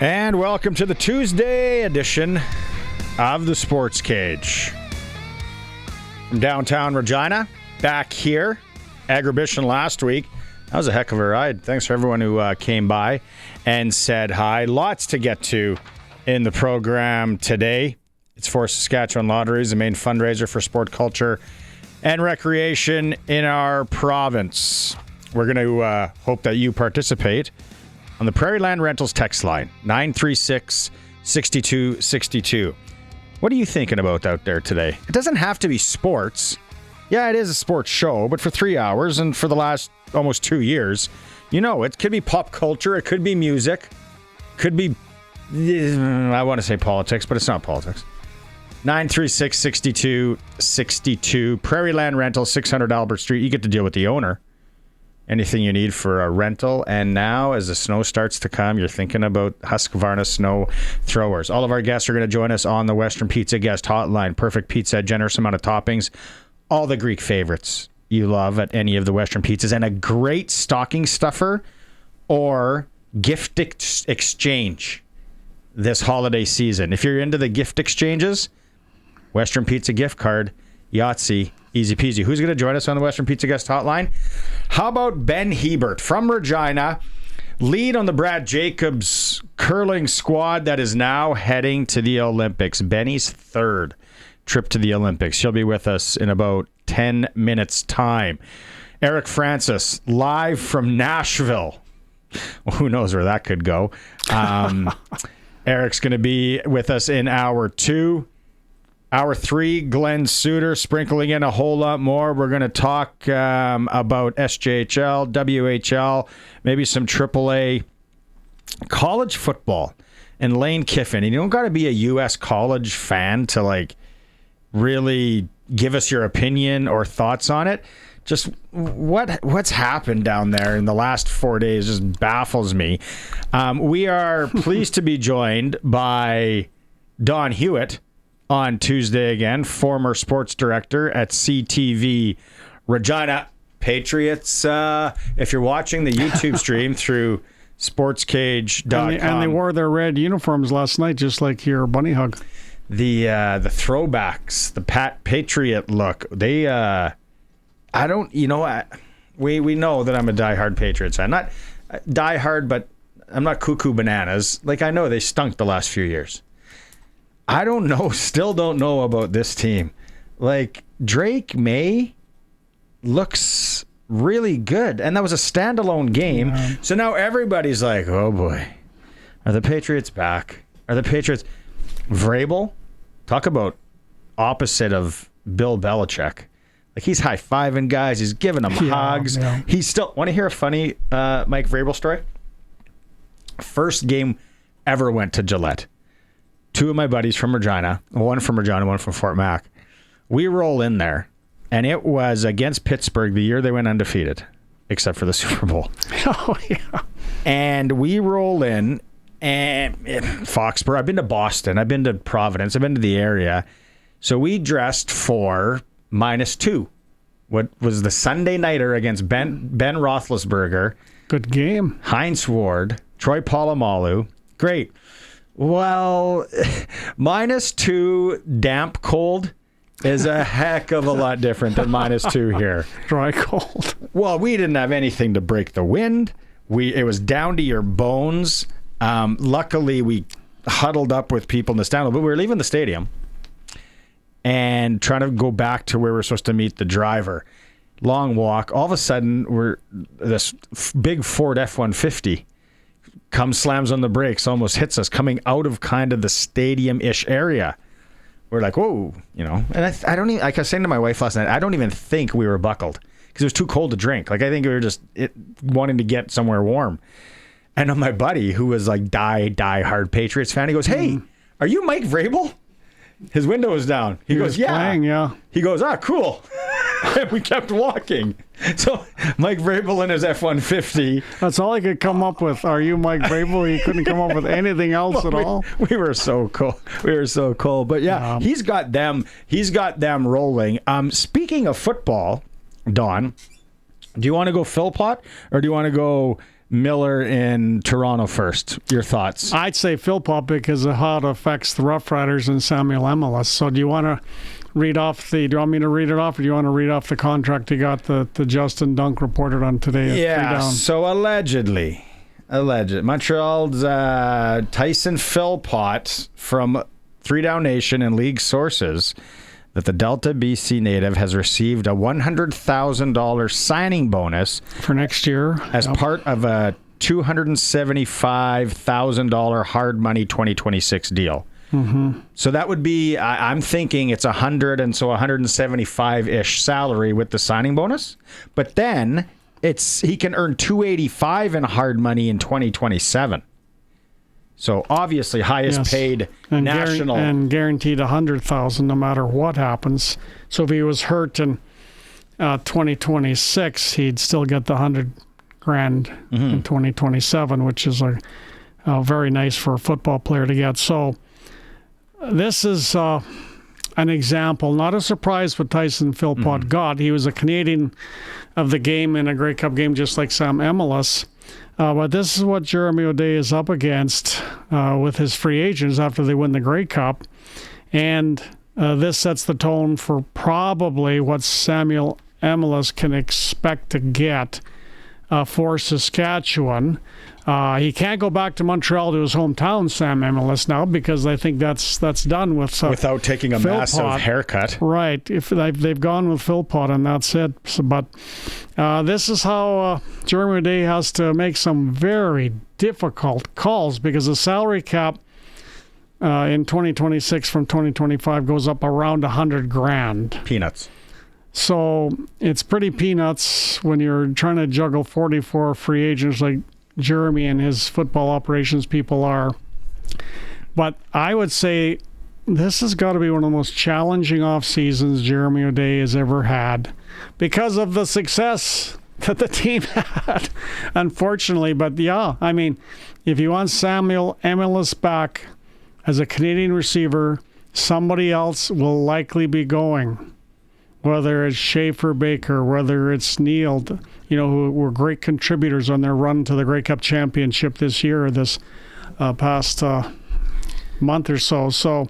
And welcome to the Tuesday edition of the SportsCage. From downtown Regina, back here. Agribition last week. That was a heck of a ride. Thanks for everyone who came by and said hi. Lots to get to in the program today. It's for Saskatchewan Lotteries, the main fundraiser for sport, culture, and recreation in our province. We're going to hope that you participate on the Prairie Land Rentals text line, 936-6262. What are you thinking about out there today? It doesn't have to be sports. Yeah, it is a sports show, but for 3 hours and for the last almost 2 years, you know, it could be pop culture, it could be music, could be, I want to say politics, but it's not politics. 936-6262, Prairie Land Rentals, 600 Albert Street. You get to deal with the owner. Anything you need for a rental. And now, as the snow starts to come, you're thinking about Husqvarna snow throwers. All of our guests are going to join us on the Western Pizza Guest Hotline. Perfect pizza, generous amount of toppings, all the Greek favorites you love at any of the Western pizzas, and a great stocking stuffer or gift exchange this holiday season. If you're into the gift exchanges, Western Pizza gift card, Yahtzee, easy peasy. Who's going to join us on the Western Pizza Guest Hotline? How about Ben Hebert from Regina, lead on the Brad Jacobs curling squad that is now heading to the Olympics. Benny's third trip to the Olympics. She'll be with us in about 10 minutes' time. Eric Francis, live from Nashville. Well, who knows where that could go. Eric's going to be with us in hour 2. Hour 3, Glen Suitor, sprinkling in a whole lot more. We're going to talk about SJHL, WHL, maybe some AAA college football. And Lane Kiffin. You don't got to be a U.S. college fan to really give us your opinion or thoughts on it. Just what's happened down there in the last 4 days just baffles me. We are pleased to be joined by Don Hewitt on Tuesday again, former sports director at CTV Regina Patriots. If you're watching the YouTube stream through sportscage.com. And they wore their red uniforms last night, just like your bunny hug. The throwbacks, the Patriot look. They, we know that I'm a diehard Patriots fan. Not diehard, but I'm not cuckoo bananas. I know they stunk the last few years. I don't know, still don't know about this team. Drake May looks really good, and that was a standalone game. Yeah. So now everybody's like, oh boy, are the Patriots back? Are the Patriots... Vrabel, talk about opposite of Bill Belichick. He's high-fiving guys, he's giving them hugs. Yeah. He's still... Want to hear a funny Mike Vrabel story? First game ever went to Gillette. 2 of my buddies from Regina, one from Regina, one from Fort Mac. We roll in there, and it was against Pittsburgh the year they went undefeated, except for the Super Bowl. Oh, yeah. And we roll in, and Foxborough. I've been to Boston. I've been to Providence. I've been to the area. So we dressed for -2. What was the Sunday nighter against Ben Roethlisberger. Good game. Heinz Ward, Troy Polamalu. Great. Well, -2 damp cold is a heck of a lot different than -2 here. Dry cold. Well, we didn't have anything to break the wind. It was down to your bones. Luckily, we huddled up with people in the stand, but we were leaving the stadium and trying to go back to where we were supposed to meet the driver. Long walk. All of a sudden, this big Ford F-150 comes, slams on the brakes, almost hits us, coming out of kind of the stadium-ish area. We're like, whoa, And I don't even, I was saying to my wife last night, I don't even think we were buckled because it was too cold to drink. I think we were just wanting to get somewhere warm. And my buddy, who was die-hard Patriots fan, he goes, hey, are you Mike Vrabel? His window was down. He goes, yeah. Playing, yeah. He goes, cool. And we kept walking. So Mike Vrabel in his F-150. That's all I could come up with. Are you Mike Vrabel? He couldn't come up with anything else at all. We were so cool. But yeah, he's got them rolling. Speaking of football, Don, do you want to go Philpott or do you want to go Miller in Toronto first. Your thoughts? I'd say Philpott because of how it affects the Rough Riders and Samuel Emelis. So do you want to read off do you want me to read it off, or do you want to read off the contract you got the Justin Dunk reported on today at 3 down? So alleged Montreal's Tyson Philpott from 3 Down Nation and league sources that the Delta BC native has received a $100,000 signing bonus for next year as part of a $275,000 hard money 2026 deal. Mm-hmm. So that would be, I'm thinking it's 100 and so 175-ish salary with the signing bonus. But then he can earn 285 in hard money in 2027. So obviously highest paid and national and guaranteed 100,000 no matter what happens. So if he was hurt in 2026, he'd still get the $100,000 in 2027, which is very nice for a football player to get. So this is an example, not a surprise what Tyson Philpott got. He was a Canadian of the game in a Grey Cup game, just like Sam Emelis. But this is what Jeremy O'Day is up against with his free agents after they win the Grey Cup. And this sets the tone for probably what Samuel Emelis can expect to get for Saskatchewan. He can't go back to Montreal to his hometown, Sam Emelis, now, because I think that's done with without taking a Philpott. massive haircut. Right. If they've gone with Philpott, and that's it. So, but this is how Jeremy O'Day has to make some very difficult calls, because the salary cap in 2026 from 2025 goes up around $100,000. Peanuts. So it's pretty peanuts when you're trying to juggle 44 free agents like Jeremy and his football operations people are. But I would say this has got to be one of the most challenging off seasons Jeremy O'Day has ever had, because of the success that the team had, unfortunately. But yeah, I mean, if you want Samuel Emelis back as a Canadian receiver, somebody else will likely be going. Whether it's Schaefer Baker, whether it's Neil, who were great contributors on their run to the Grey Cup championship this year, this past month or so. So,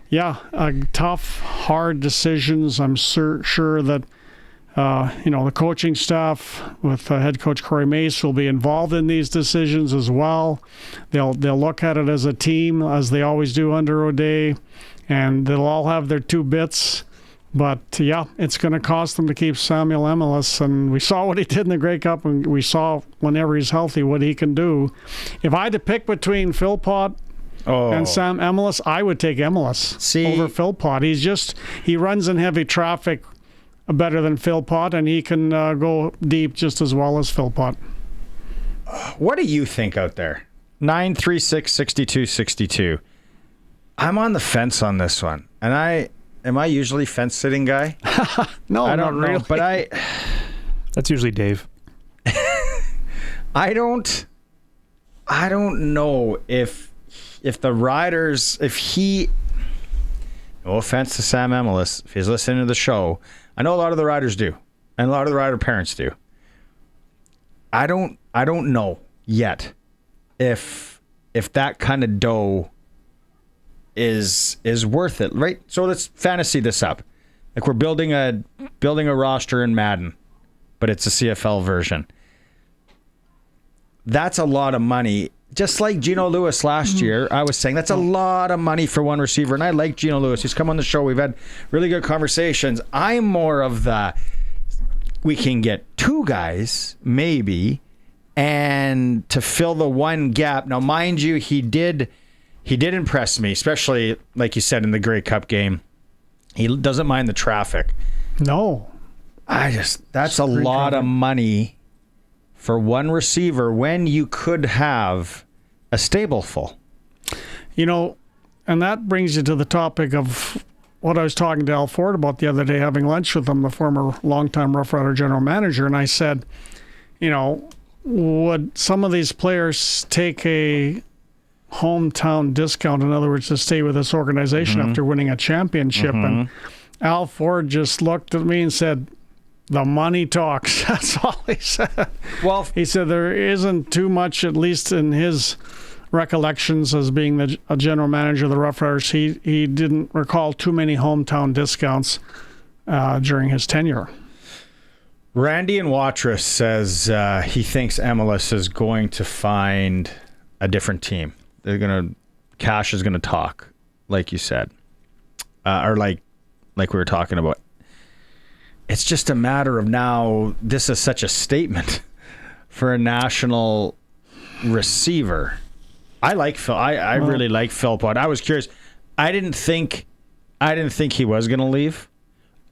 yeah, tough, hard decisions. I'm sure that, the coaching staff with head coach Corey Mace will be involved in these decisions as well. They'll look at it as a team, as they always do under O'Day, and they'll all have their 2 bits. But, yeah, it's going to cost them to keep Samuel Emelis. And we saw what he did in the Grey Cup, and we saw whenever he's healthy what he can do. If I had to pick between Philpott and Sam Emelis, I would take Emelis over Philpott. He runs in heavy traffic better than Philpott, and he can go deep just as well as Philpott. What do you think out there? 936-6262. I'm on the fence on this one. And am I usually fence-sitting guy? No, I don't know, really. but That's usually Dave. I don't know if the Riders, no offense to Sam Emelis, if he's listening to the show, I know a lot of the Riders do, and a lot of the Rider parents do. I don't know yet if that kind of dough is worth it, right? So let's fantasy this up. Like we're building a roster in Madden, but it's a CFL version. That's a lot of money. Just like Geno Lewis last year, I was saying that's a lot of money for one receiver, and I like Geno Lewis. He's come on the show. We've had really good conversations. I'm more of we can get 2 guys, maybe, and to fill the one gap. Now, mind you, he did impress me, especially, like you said, in the Grey Cup game. He doesn't mind the traffic. No. That's a lot of money for one receiver when you could have a stable full. And that brings you to the topic of what I was talking to Al Ford about the other day, having lunch with him, the former longtime Rough Rider general manager, and I said, would some of these players take a hometown discount, in other words, to stay with this organization after winning a championship? And Al Ford just looked at me and said, The money talks. That's all he said. Well, He said there isn't too much, at least in his recollections as being a general manager of the Rough Riders, he didn't recall too many hometown discounts during his tenure. Randy in Watrous says he thinks MLS is going to find a different team. Cash is gonna talk, like you said, or like we were talking about. It's just a matter of now. This is such a statement for a national receiver. I like Phil. I really like Philpott. I was curious. I didn't think he was gonna leave,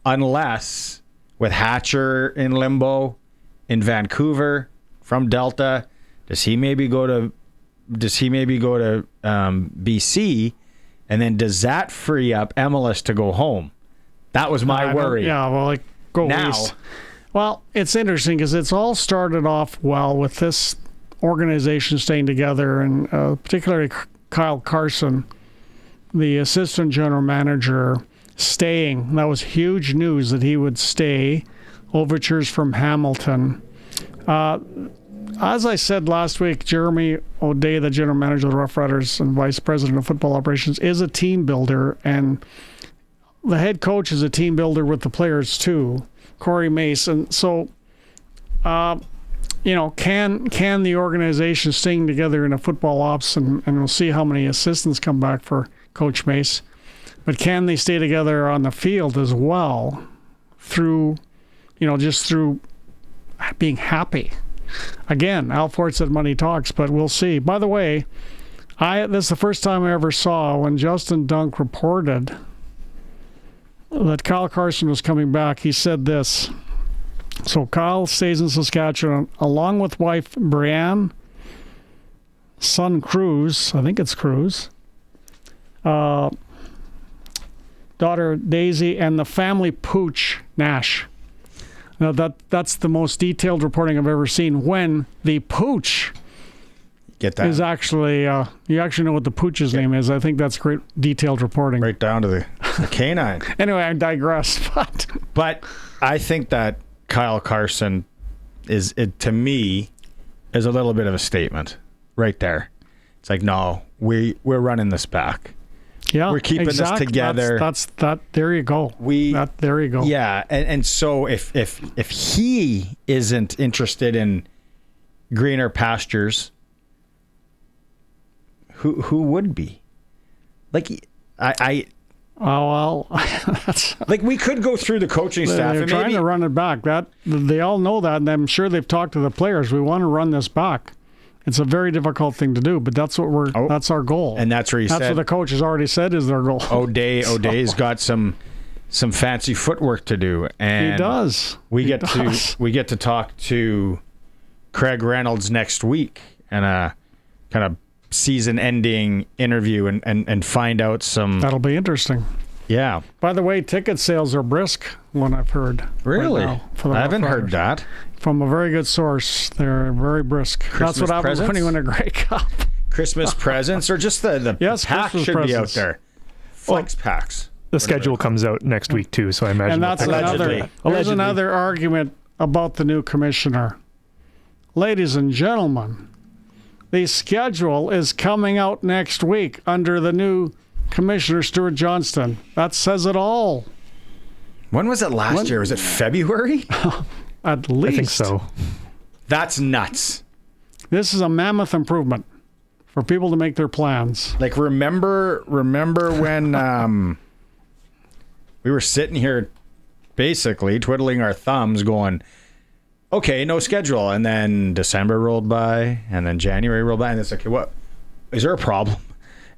unless with Hatcher in limbo in Vancouver from Delta. Does he maybe go to BC, and then does that free up MLS to go home? That was my worry. Yeah, well, go now. east. Well, it's interesting because it's all started off well with this organization staying together, and particularly Kyle Carson, the assistant general manager, staying. That was huge news that he would stay. Overtures from Hamilton. As I said last week, Jeremy O'Day, the general manager of the Rough Riders and vice president of football operations, is a team builder, and the head coach is a team builder with the players too, Corey Mason. So, can the organization staying together in a football ops, and we'll see how many assistants come back for Coach Mace, but can they stay together on the field as well through, just through being happy? Again, Al Ford said money talks, but we'll see. By the way, this is the first time I ever saw when Justin Dunk reported that Kyle Carson was coming back. He said this. So Kyle stays in Saskatchewan along with wife Brianne, son Cruz, I think it's Cruz, daughter Daisy, and the family pooch Nash. Now that's the most detailed reporting I've ever seen. When the pooch is actually, you actually know what the pooch's name is. I think that's great detailed reporting. Right down to the canine. Anyway, I digressed. But I think that Kyle Carson to me, is a little bit of a statement right there. It's like, no, we're running this back. Yeah, we're keeping this together. That's that. There you go. There you go. Yeah, and so if he isn't interested in greener pastures, who would be? Like that's like we could go through the coaching staff. They're trying to run it back. That they all know that, and I'm sure they've talked to the players. We want to run this back. It's a very difficult thing to do, but that's what that's our goal. And that's where that's what the coach has already said is their goal. O'Day's got some fancy footwork to do, and he does. We get to talk to Craig Reynolds next week and a kind of season-ending interview and find out some. That'll be interesting. Yeah. By the way, ticket sales are brisk. One I've heard. Really? Right now, I haven't heard that. From a very good source, they're very brisk. That's what happens when you win a Grey Cup. Christmas presents, or just the yes, pack Christmas should presents. Be out there. Flex packs. The schedule comes out next week too, so I imagine. And that's allegedly. There's another argument about the new commissioner. Ladies and gentlemen, the schedule is coming out next week under the new commissioner, Stuart Johnston. That says it all. When was it last year? Was it February? At least. I think so. That's nuts. This is a mammoth improvement for people to make their plans. Like, remember when we were sitting here basically twiddling our thumbs going, okay, no schedule. And then December rolled by, and then January rolled by, and it's like, what? Is there a problem?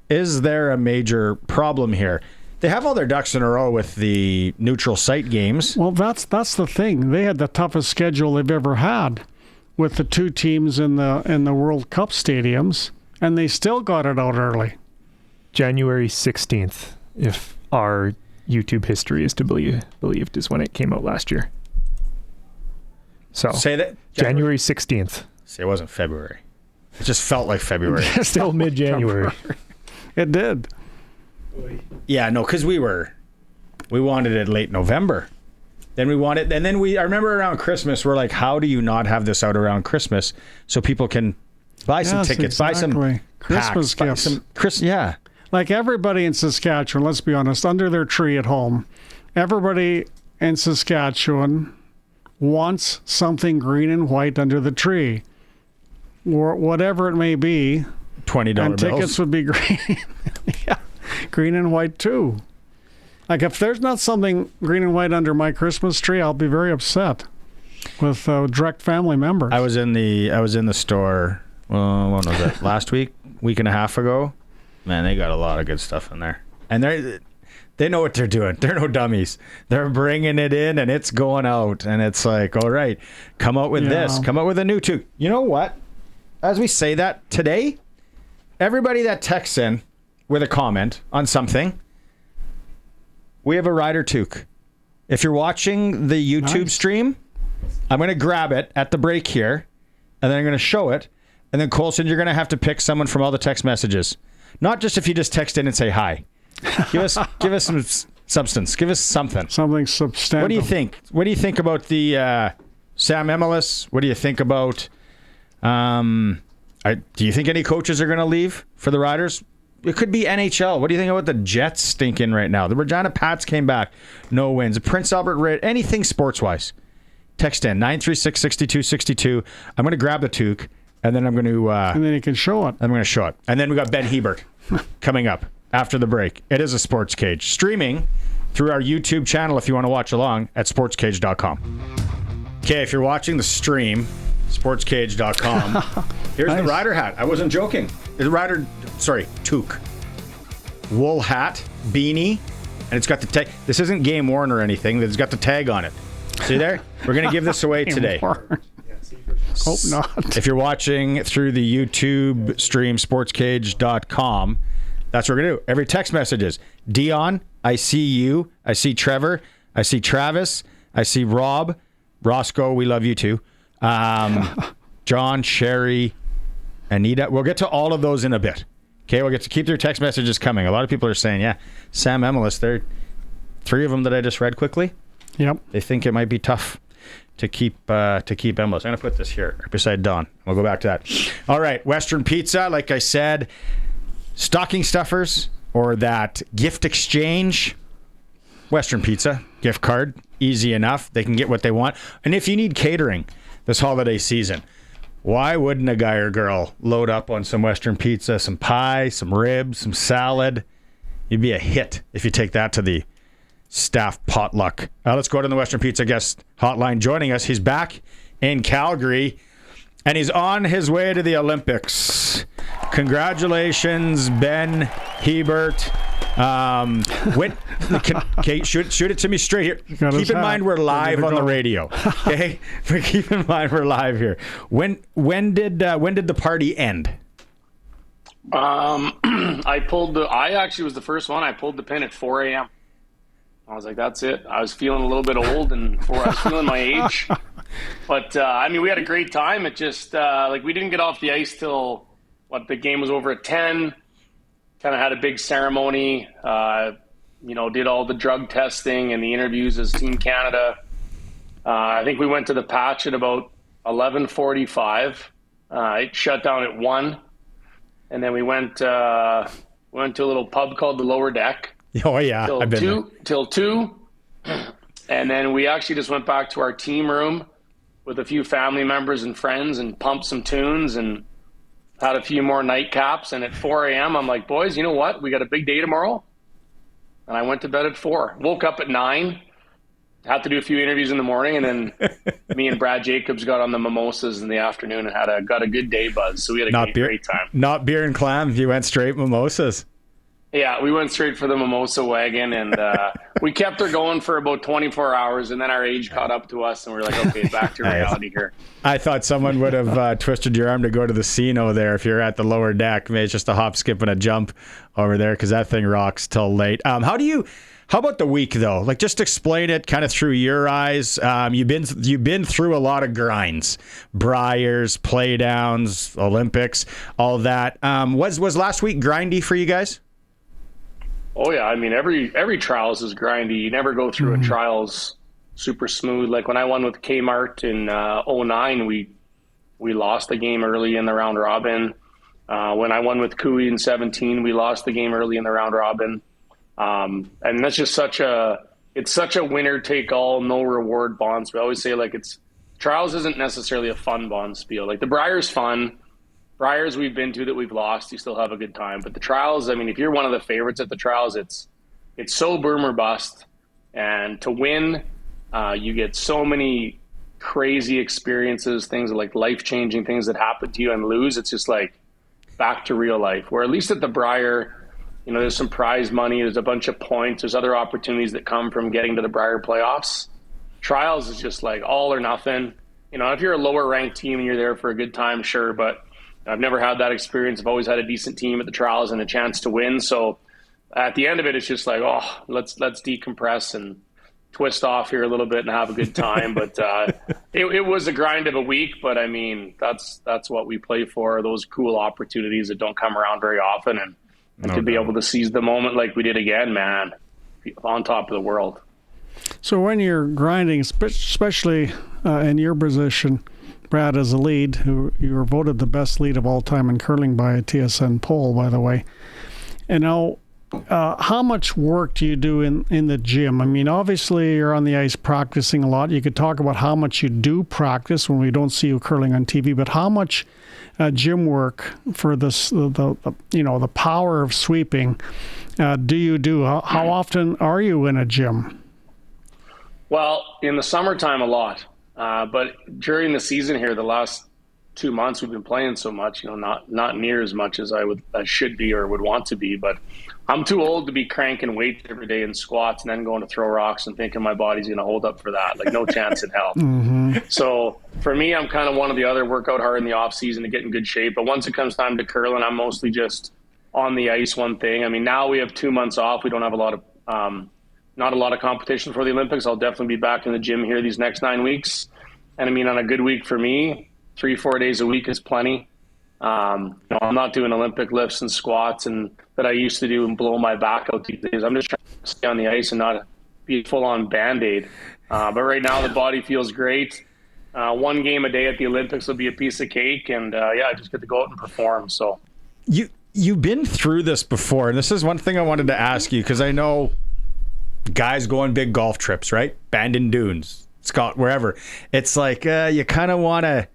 Is there a major problem here? They have all their ducks in a row with the neutral site games. Well, that's the thing. They had the toughest schedule they've ever had with the two teams in the World Cup stadiums, and they still got it out early. January 16th, if our YouTube history is to believed, is when it came out last year. So say that January 16th. Say it wasn't February. It just felt like February. Still mid-January. It did. Yeah, no, because we wanted it late November. Then we want it. And then I remember around Christmas, we're like, how do you not have this out around Christmas so people can buy some tickets, buy some Christmas packs, gifts. Yeah. Like everybody in Saskatchewan, let's be honest, under their tree at home, everybody in Saskatchewan wants something green and white under the tree, or whatever it may be. $20 and bills. Tickets would be green. Yeah, green and white too. Like if there's not something green and white under my Christmas tree, I'll be very upset with direct family members. I was in the store. When was it? Last week and a half ago. Man, they got a lot of good stuff in there, and they know what they're doing. They're no dummies. They're bringing it in, and it's going out, and it's like, all right, come out with this. Come out with a new toque. You know what? As we say that today, everybody that texts in with a comment on something, we have a Rider toque. If you're watching the YouTube stream, I'm going to grab it at the break here, and then I'm going to show it. And then, Colson, you're going to have to pick someone from all the text messages. Not just if you just text in and say hi. Give us some substance. Give us something. Something substantial. What do you think? What do you think about the Sam Emilus? What do you think about... do you think any coaches are going to leave for the Riders? It could be NHL. What do you think about the Jets stinking right now? The Regina Pats came back. No wins. Prince Albert Raid. Anything sports-wise. Text in 936-6262. I'm going to grab the toque, and then I'm going to... and then you can show it. I'm going to show it. And then we got Ben Hebert coming up after the break. It is a Sports Cage. Streaming through our YouTube channel if you want to watch along at sportscage.com. Okay, if you're watching the stream, sportscage.com. Here's the Rider hat. I wasn't joking. The Rider, toque. Wool hat, beanie, and it's got the tag. This isn't game worn or anything. It's got the tag on it. See there? We're going to give this away today. Hope not. If you're watching through the YouTube stream, sportscage.com, that's what we're going to do. Every text message is, Dion, I see you. I see Trevor. I see Travis. I see Rob. Roscoe, we love you too. John, Sherry, Anita. We'll get to all of those in a bit. Okay, we'll get to keep their text messages coming. A lot of people are saying, yeah, Sam Emilus, there are 3 of them that I just read quickly. Yep. They think it might be tough to keep Emilus. I'm going to put this here right beside Don. We'll go back to that. All right, Western Pizza, like I said, stocking stuffers or that gift exchange. Western Pizza, gift card, easy enough. They can get what they want. And if you need catering this holiday season, why wouldn't a guy or girl load up on some Western Pizza, some pie, some ribs, some salad? You'd be a hit if you take that to the staff potluck. Let's go to the Western Pizza guest hotline. Joining us, he's back in Calgary, and he's on his way to the Olympics. Congratulations, Ben Hebert. Okay, shoot it to me straight here. Keep in mind we're live on the radio. Okay, keep in mind we're live here. When did the party end? I actually was the first one. I pulled the pin at 4 a.m. I was like, that's it. I was feeling a little bit old, and I was feeling my age. But we had a great time. It just we didn't get off the ice till the game was over at 10. Kind of had a big ceremony. Did all the drug testing and the interviews as Team Canada. I think we went to the patch at about 11:45. It shut down at 1, and then we went to a little pub called the Lower Deck. Oh yeah, till 2, and then we actually just went back to our team room with a few family members and friends and pumped some tunes and had a few more nightcaps. And at 4 a.m. I'm like, boys, you know what? We got a big day tomorrow. And I went to bed at 4. Woke up at 9. Had to do a few interviews in the morning, and then me and Brad Jacobs got on the mimosas in the afternoon and got a good day buzz. So we had a great time. Not beer and clam. You went straight mimosas. Yeah, we went straight for the mimosa wagon, and we kept her going for about 24 hours, and then our age caught up to us, and we were like, okay, back to reality here. I thought someone would have twisted your arm to go to the Cino there if you're at the Lower Deck. Maybe it's just a hop, skip, and a jump over there because that thing rocks till late. How about the week, though? Like, just explain it kind of through your eyes. You've been through a lot of grinds, Briars, playdowns, Olympics, all that. Was last week grindy for you guys? Oh yeah, every trials is grindy. You never go through a trials super smooth. Like when I won with Kmart in 09, we lost the game early in the round robin. When I won with Cooey in 17, we lost the game early in the round robin. And that's just such a winner take all, no reward bonds. We always say like trials isn't necessarily a fun bond spiel. Like the Briar's fun. Briars we've been to that we've lost, you still have a good time. But the trials, I mean, if you're one of the favorites at the trials, it's so boom or bust. And to win, you get so many crazy experiences, things like life-changing things that happen to you, and lose. It's just like back to real life. Where at least at the Briar, there's some prize money, there's a bunch of points, there's other opportunities that come from getting to the Briar playoffs. Trials is just like all or nothing. If you're a lower ranked team and you're there for a good time, sure, but I've never had that experience. I've always had a decent team at the trials and a chance to win. So at the end of it, it's just like, let's decompress and twist off here a little bit and have a good time. But it was a grind of a week. But I mean, that's what we play for. Those cool opportunities that don't come around very often, and to be able to seize the moment like we did again, man, on top of the world. So when you're grinding, especially in your position, Brad, as a lead, who you were voted the best lead of all time in curling by a TSN poll, by the way. How much work do you do in the gym? I mean, obviously you're on the ice practicing a lot. You could talk about how much you do practice when we don't see you curling on TV, but how much gym work for this, the power of sweeping, do you do? How often are you in a gym? Well, in the summertime, a lot. But during the season here, the last 2 months, we've been playing so much, not near as much as I should be or would want to be. But I'm too old to be cranking weights every day in squats and then going to throw rocks and thinking my body's going to hold up for that. Like, no chance in hell. Mm-hmm. So for me, I'm kind of one of the other, work out hard in the off season to get in good shape. But once it comes time to curling, I'm mostly just on the ice, one thing. I mean, now we have 2 months off. We don't have not a lot of competition for the Olympics. I'll definitely be back in the gym here these next 9 weeks. And I mean, on a good week for me, 3-4 days a week is plenty. I'm not doing Olympic lifts and squats and that I used to do and blow my back out these days. I'm just trying to stay on the ice and not be full on Band-Aid. But right now the body feels great. 1 game a day at the Olympics will be a piece of cake. And I just get to go out and perform. So you've been through this before. And this is one thing I wanted to ask you, because I know guys go on big golf trips, right? Bandon Dunes, Scott, wherever. It's like you kind of want to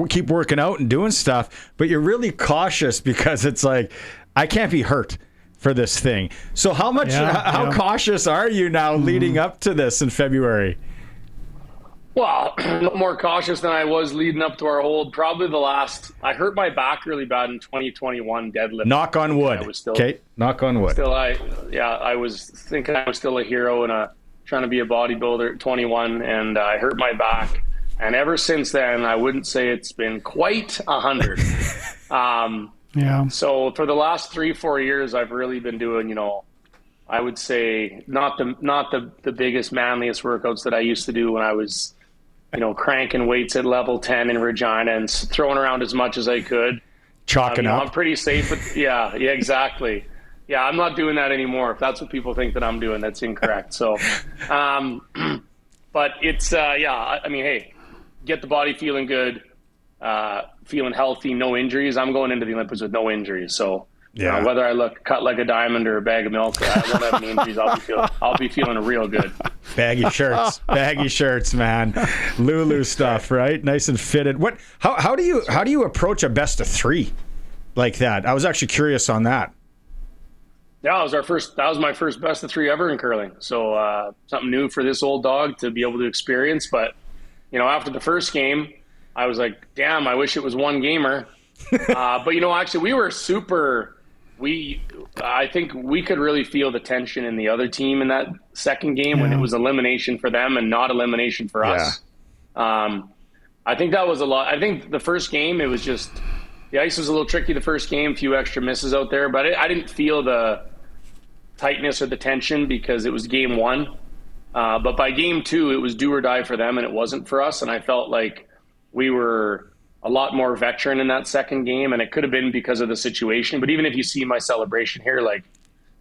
keep working out and doing stuff, but you're really cautious because it's like, I can't be hurt for this thing. So how cautious are you now leading up to this in February? Well, a little more cautious than I was leading up to our hold. Probably I hurt my back really bad in 2021 deadlift. Knock on wood. Okay, knock on wood. I was thinking I was still a hero and trying to be a bodybuilder at 21, and I hurt my back. And ever since then, I wouldn't say it's been quite 100. So for the last 3-4 years, I've really been doing, I would say not the biggest, manliest workouts that I used to do when I was, cranking weights at level 10 in Regina and throwing around as much as I could. Chalking up. I'm pretty safe with, exactly. Yeah, I'm not doing that anymore. If that's what people think that I'm doing, that's incorrect. So, but it's, I mean, hey, get the body feeling good, feeling healthy, no injuries. I'm going into the Olympics with no injuries. So, whether I look cut like a diamond or a bag of milk, I won't have any injuries. I'll be feeling real good. Baggy shirts, man. Lulu stuff, right? Nice and fitted. How do you approach a best of 3 like that? I was actually curious on that. Yeah, that was my first best of 3 ever in curling. So something new for this old dog to be able to experience. But after the first game, I was like, damn, I wish it was 1 gamer. But actually we were super. I think we could really feel the tension in the other team in that second game when it was elimination for them and not elimination for us. I think that was a lot. I think the first game, it was just, the ice was a little tricky the first game, a few extra misses out there, but I didn't feel the tightness or the tension because it was game 1. But by game 2, it was do or die for them and it wasn't for us. And I felt like we were a lot more veteran in that second game, and it could have been because of the situation. But even if you see my celebration here, like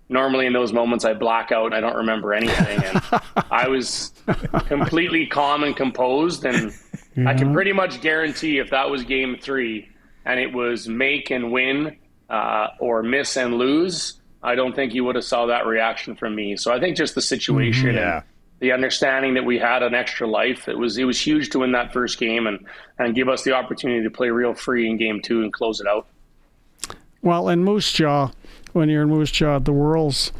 normally in those moments I black out and I don't remember anything. And I was completely calm and composed. And I can pretty much guarantee if that was game 3 and it was make and win or miss and lose, I don't think you would have saw that reaction from me. So I think just the situation and the understanding that we had an extra life, it was huge to win that first game and give us the opportunity to play real free in game 2 and close it out. Well, in Moose Jaw, when you're in Moose Jaw at the Worlds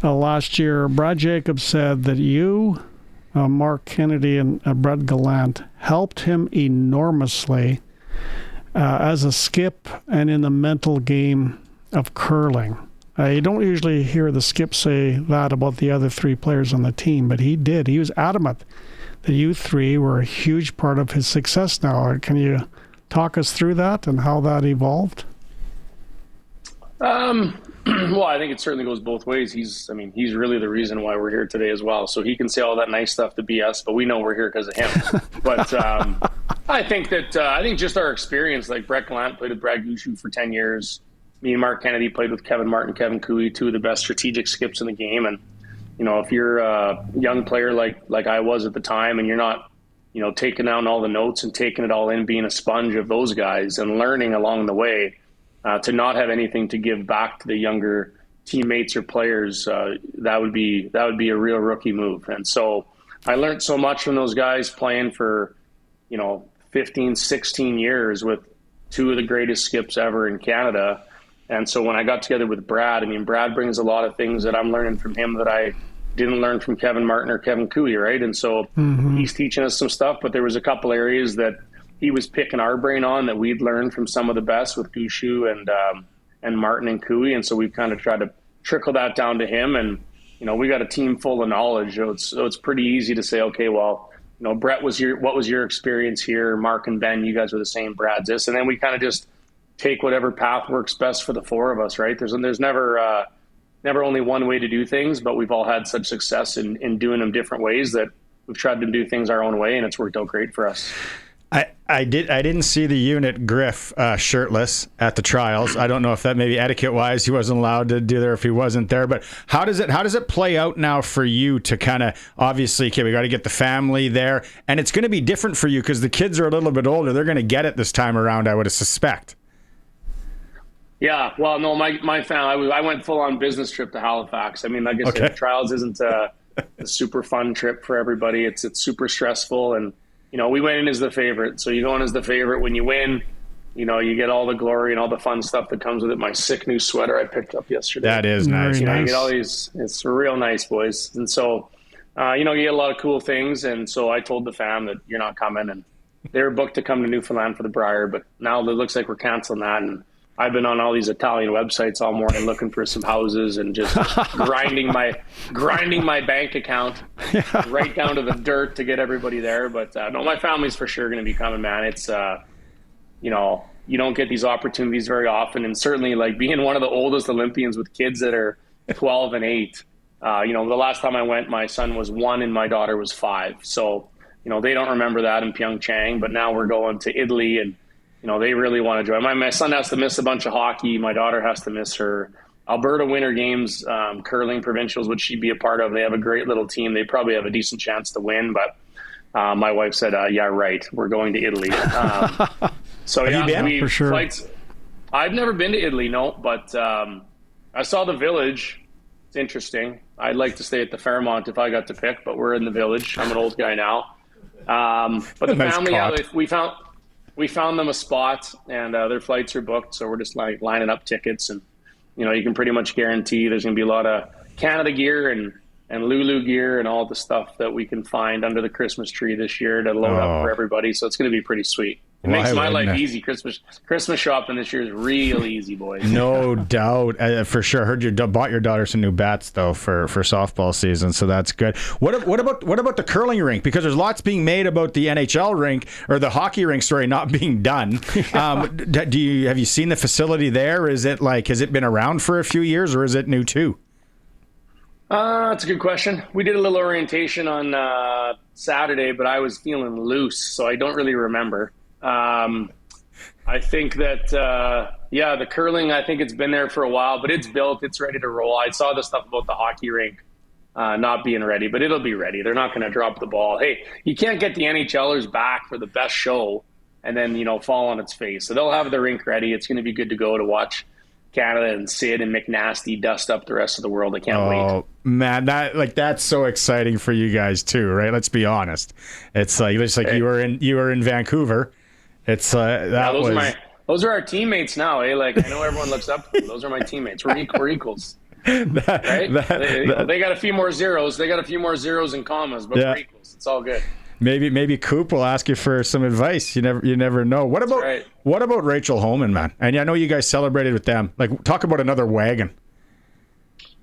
last year, Brad Jacobs said that you, Mark Kennedy, and Brett Gallant helped him enormously as a skip and in the mental game of curling. You don't usually hear the skip say that about the other 3 players on the team, but he did. He was adamant that you 3 were a huge part of his success now. Can you talk us through that and how that evolved? Well, I think it certainly goes both ways. He's really the reason why we're here today as well. So he can say all that nice stuff to BS, but we know we're here because of him. But I think just our experience, like Brett Gallant played with Brad Gushue for 10 years. Me and Mark Kennedy played with Kevin Martin, Kevin Cooey, 2 of the best strategic skips in the game. And, if you're a young player like I was at the time and you're not, taking down all the notes and taking it all in, being a sponge of those guys and learning along the way, to not have anything to give back to the younger teammates or players, that would be a real rookie move. And so I learned so much from those guys playing for, 15, 16 years with 2 of the greatest skips ever in Canada. And so when I got together with Brad, Brad brings a lot of things that I'm learning from him that I didn't learn from Kevin Martin or Kevin Cooey, right? And so he's teaching us some stuff, but there was a couple areas that he was picking our brain on that we'd learned from some of the best with Gushue and Martin and Cooey. And so we've kind of tried to trickle that down to him. And, we got a team full of knowledge. So it's pretty easy to say, okay, well, Brett, what was your experience here? Mark and Ben, you guys are the same. Brad's this. And then we kind of just take whatever path works best for the 4 of us, right? There's never only one way to do things, but we've all had such success in doing them different ways that we've tried to do things our own way, and it's worked out great for us. I didn't see the unit Griff shirtless at the trials. I don't know if that maybe etiquette wise he wasn't allowed to do there if he wasn't there. But how does it play out now for you to kind of obviously we got to get the family there, and it's going to be different for you because the kids are a little bit older. They're going to get it this time around, I would suspect. Yeah, well, no, my family. I went full on business trip to Halifax. Like I said, trials isn't a super fun trip for everybody. It's super stressful and. We went in as the favorite. So you go in as the favorite. When you win, you get all the glory and all the fun stuff that comes with it. My sick new sweater I picked up yesterday. That is nice. You get all these, it's real nice, boys. And so, you get a lot of cool things. And so I told the fam that you're not coming. And they were booked to come to Newfoundland for the Brier. But now it looks like we're canceling that. And I've been on all these Italian websites all morning looking for some houses and just grinding my bank account right down to the dirt to get everybody there. But no, my family's for sure going to be coming, man. It's you don't get these opportunities very often, and certainly like being one of the oldest Olympians with kids that are 12 and 8. The last time I went, my son was 1 and my daughter was 5. So they don't remember that in Pyeongchang, but now we're going to Italy and. They really want to join. My son has to miss a bunch of hockey. My daughter has to miss her Alberta Winter Games curling provincials, which she'd be a part of. They have a great little team. They probably have a decent chance to win. But my wife said, yeah, right. We're going to Italy. So have you been? For sure. Flights. I've never been to Italy, no. But I saw the Village. It's interesting. I'd like to stay at the Fairmont if I got to pick, but we're in the Village. I'm an old guy now. But the nice family, we found them a spot, and their flights are booked, so we're just like lining up tickets. And you can pretty much guarantee there's going to be a lot of Canada gear and Lulu gear and all the stuff that we can find under the Christmas tree this year to load up for everybody. So it's going to be pretty sweet. It makes my life easy. Christmas shopping this year is real easy, boys. No doubt, for sure. Heard you bought your daughter some new bats though for softball season, so that's good. What about the curling rink? Because there's lots being made about the NHL rink or the hockey rink, not being done. Have you seen the facility there? Is it has it been around for a few years or is it new too? That's a good question. We did a little orientation on Saturday, but I was feeling loose, so I don't really remember. I think that Yeah, the curling, I think it's been there for a while, but it's built. It's ready to roll. I saw the stuff about the hockey rink not being ready, but it'll be ready. They're not going to drop the ball. Hey, you can't get the NHLers back for the best show and then, fall on its face. So they'll have the rink ready. It's going to be good to go to watch Canada and Sid and McNasty dust up the rest of the world. I can't wait. Oh man, that's so exciting for you guys too, right? Let's be honest. It's like you were in Vancouver. It's those are our teammates now. Eh? Like, I know everyone looks up to them. Those are my teammates. We're equals. Right? They got a few more zeros. They got a few more zeros and commas, but we're equals. It's all good. Maybe Coop will ask you for some advice. You never know. What about Rachel Holman, man? And I know you guys celebrated with them. Like, talk about another wagon.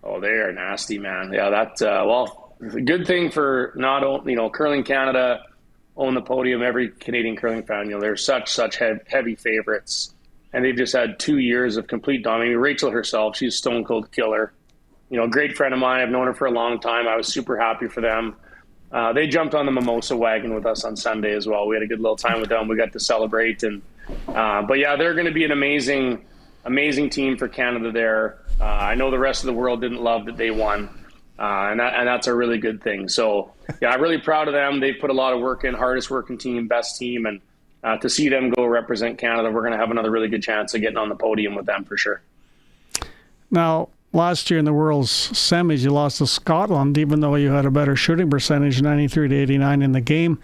Oh, they are nasty, man. Yeah, that's the good thing for not only Curling Canada own the podium. Every Canadian curling fan, they're such heavy favorites, and they've just had 2 years of complete domination. Rachel herself, she's a stone cold killer. Great friend of mine. I've known her for a long time. I was super happy for them. They jumped on the mimosa wagon with us on Sunday as well. We had a good little time with them. We got to celebrate, but yeah, they're going to be an amazing team for Canada there. I know the rest of the world didn't love that they won, and that's a really good thing. So yeah, I'm really proud of them. They put a lot of work in, hardest working team, best team, and to see them go represent Canada, we're going to have another really good chance of getting on the podium with them for sure. Now, last year in the World's semis, you lost to Scotland, even though you had a better shooting percentage, 93 to 89 in the game.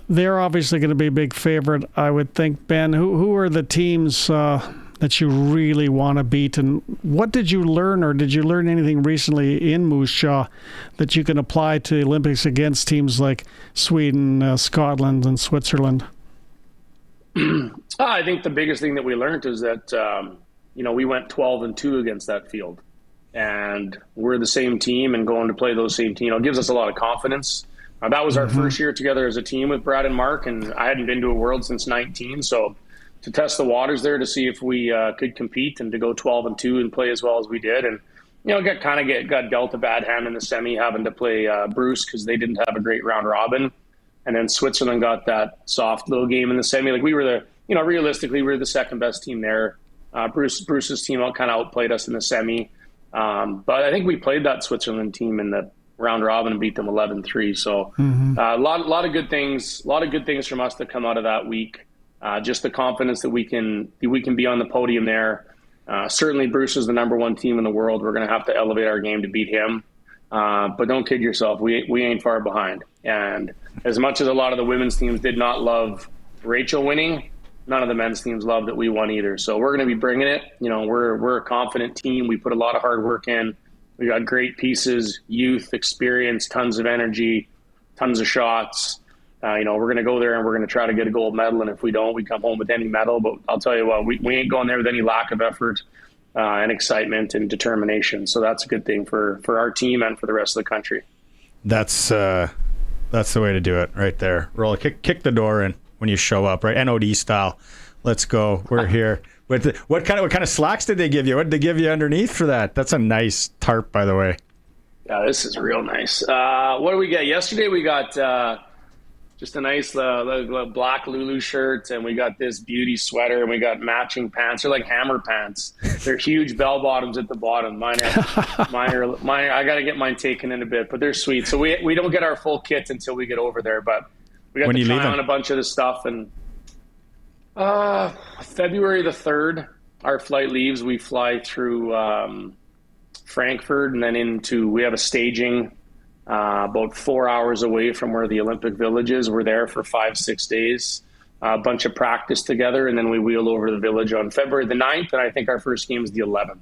They're obviously going to be a big favorite, I would think. Ben, who are the teams that you really want to beat, and what did you learn, or did you learn anything recently in Moose Jaw that you can apply to the Olympics against teams like Sweden, Scotland, and Switzerland? I think the biggest thing that we learned is that we went 12-2 against that field, and we're the same team, and going to play those same team, it gives us a lot of confidence. That was our first year together as a team with Brad and Mark, and I hadn't been to a World since 19, so to test the waters there to see if we could compete and to go 12-2 and play as well as we did, and got dealt a bad hand in the semi, having to play Bruce because they didn't have a great round robin, and then Switzerland got that soft little game in the semi. Like, we were realistically, we were the second best team there. Bruce's team kind of outplayed us in the semi. But I think we played that Switzerland team in the round robin and beat them 11-3. So a lot of good things from us that come out of that week. Just the confidence that we can be on the podium there. Certainly Bruce is the number one team in the world. We're going to have to elevate our game to beat him. But don't kid yourself. We ain't far behind. And as much as a lot of the women's teams did not love Rachel winning, none of the men's teams love that we won either. So we're going to be bringing it. We're a confident team. We put a lot of hard work in. We got great pieces, youth, experience, tons of energy, tons of shots. We're going to go there and we're going to try to get a gold medal. And if we don't, we come home with any medal. But I'll tell you what, we ain't going there with any lack of effort and excitement and determination. So that's a good thing for our team and for the rest of the country. That's the way to do it right there. Roll, kick the door in when you show up, right? NOD style. Let's go. We're here. What kind of slacks did they give you? What did they give you underneath for that? That's a nice tarp, by the way. Yeah, this is real nice. What did we get? Yesterday we got just a nice black Lulu shirt, and we got this beauty sweater, and we got matching pants. They're like hammer pants. They're huge bell bottoms at the bottom. Mine are. I got to get mine taken in a bit, but they're sweet. So we don't get our full kit until we get over there, but we got to try on a bunch of the stuff. And February the 3rd, our flight leaves. We fly through Frankfurt and then we have a staging about 4 hours away from where the Olympic Village is. We're there for 5-6 days, a bunch of practice together, and then we wheel over the village on February the 9th, and I think our first game is the 11th.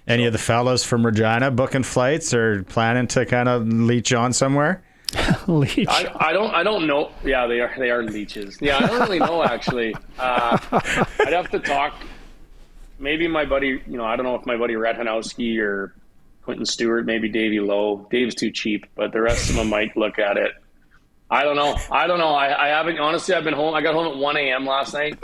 Any of the fellows from Regina booking flights or planning to kind of leech on somewhere? Leech. I don't know. Yeah, they are leeches. Yeah, I don't really know, actually. I'd have to talk. Maybe my buddy, I don't know if my buddy Rhett Hanowski or Quentin Stewart, maybe Davey Lowe. Dave's too cheap, but the rest of them might look at it. I don't know. I haven't, honestly, I've been home. I got home at 1 a.m. last night.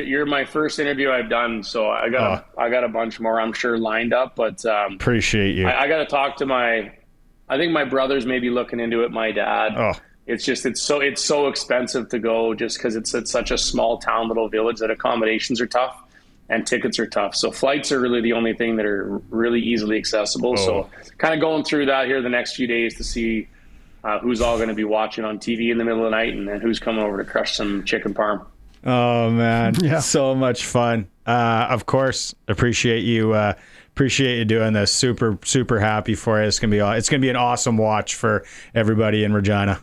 You're my first interview I've done, so I got a bunch more, I'm sure, lined up, but appreciate you. I got to talk to I think my brother's maybe looking into it, my dad. it's so expensive to go just because it's such a small town, little village, that accommodations are tough and tickets are tough. So flights are really the only thing that are really easily accessible. So kind of going through that here the next few days to see who's all going to be watching on TV in the middle of the night, and then who's coming over to crush some chicken parm. Oh man, so much fun. Of course, appreciate you doing this. Super happy for you. It's gonna be an awesome watch for everybody in Regina.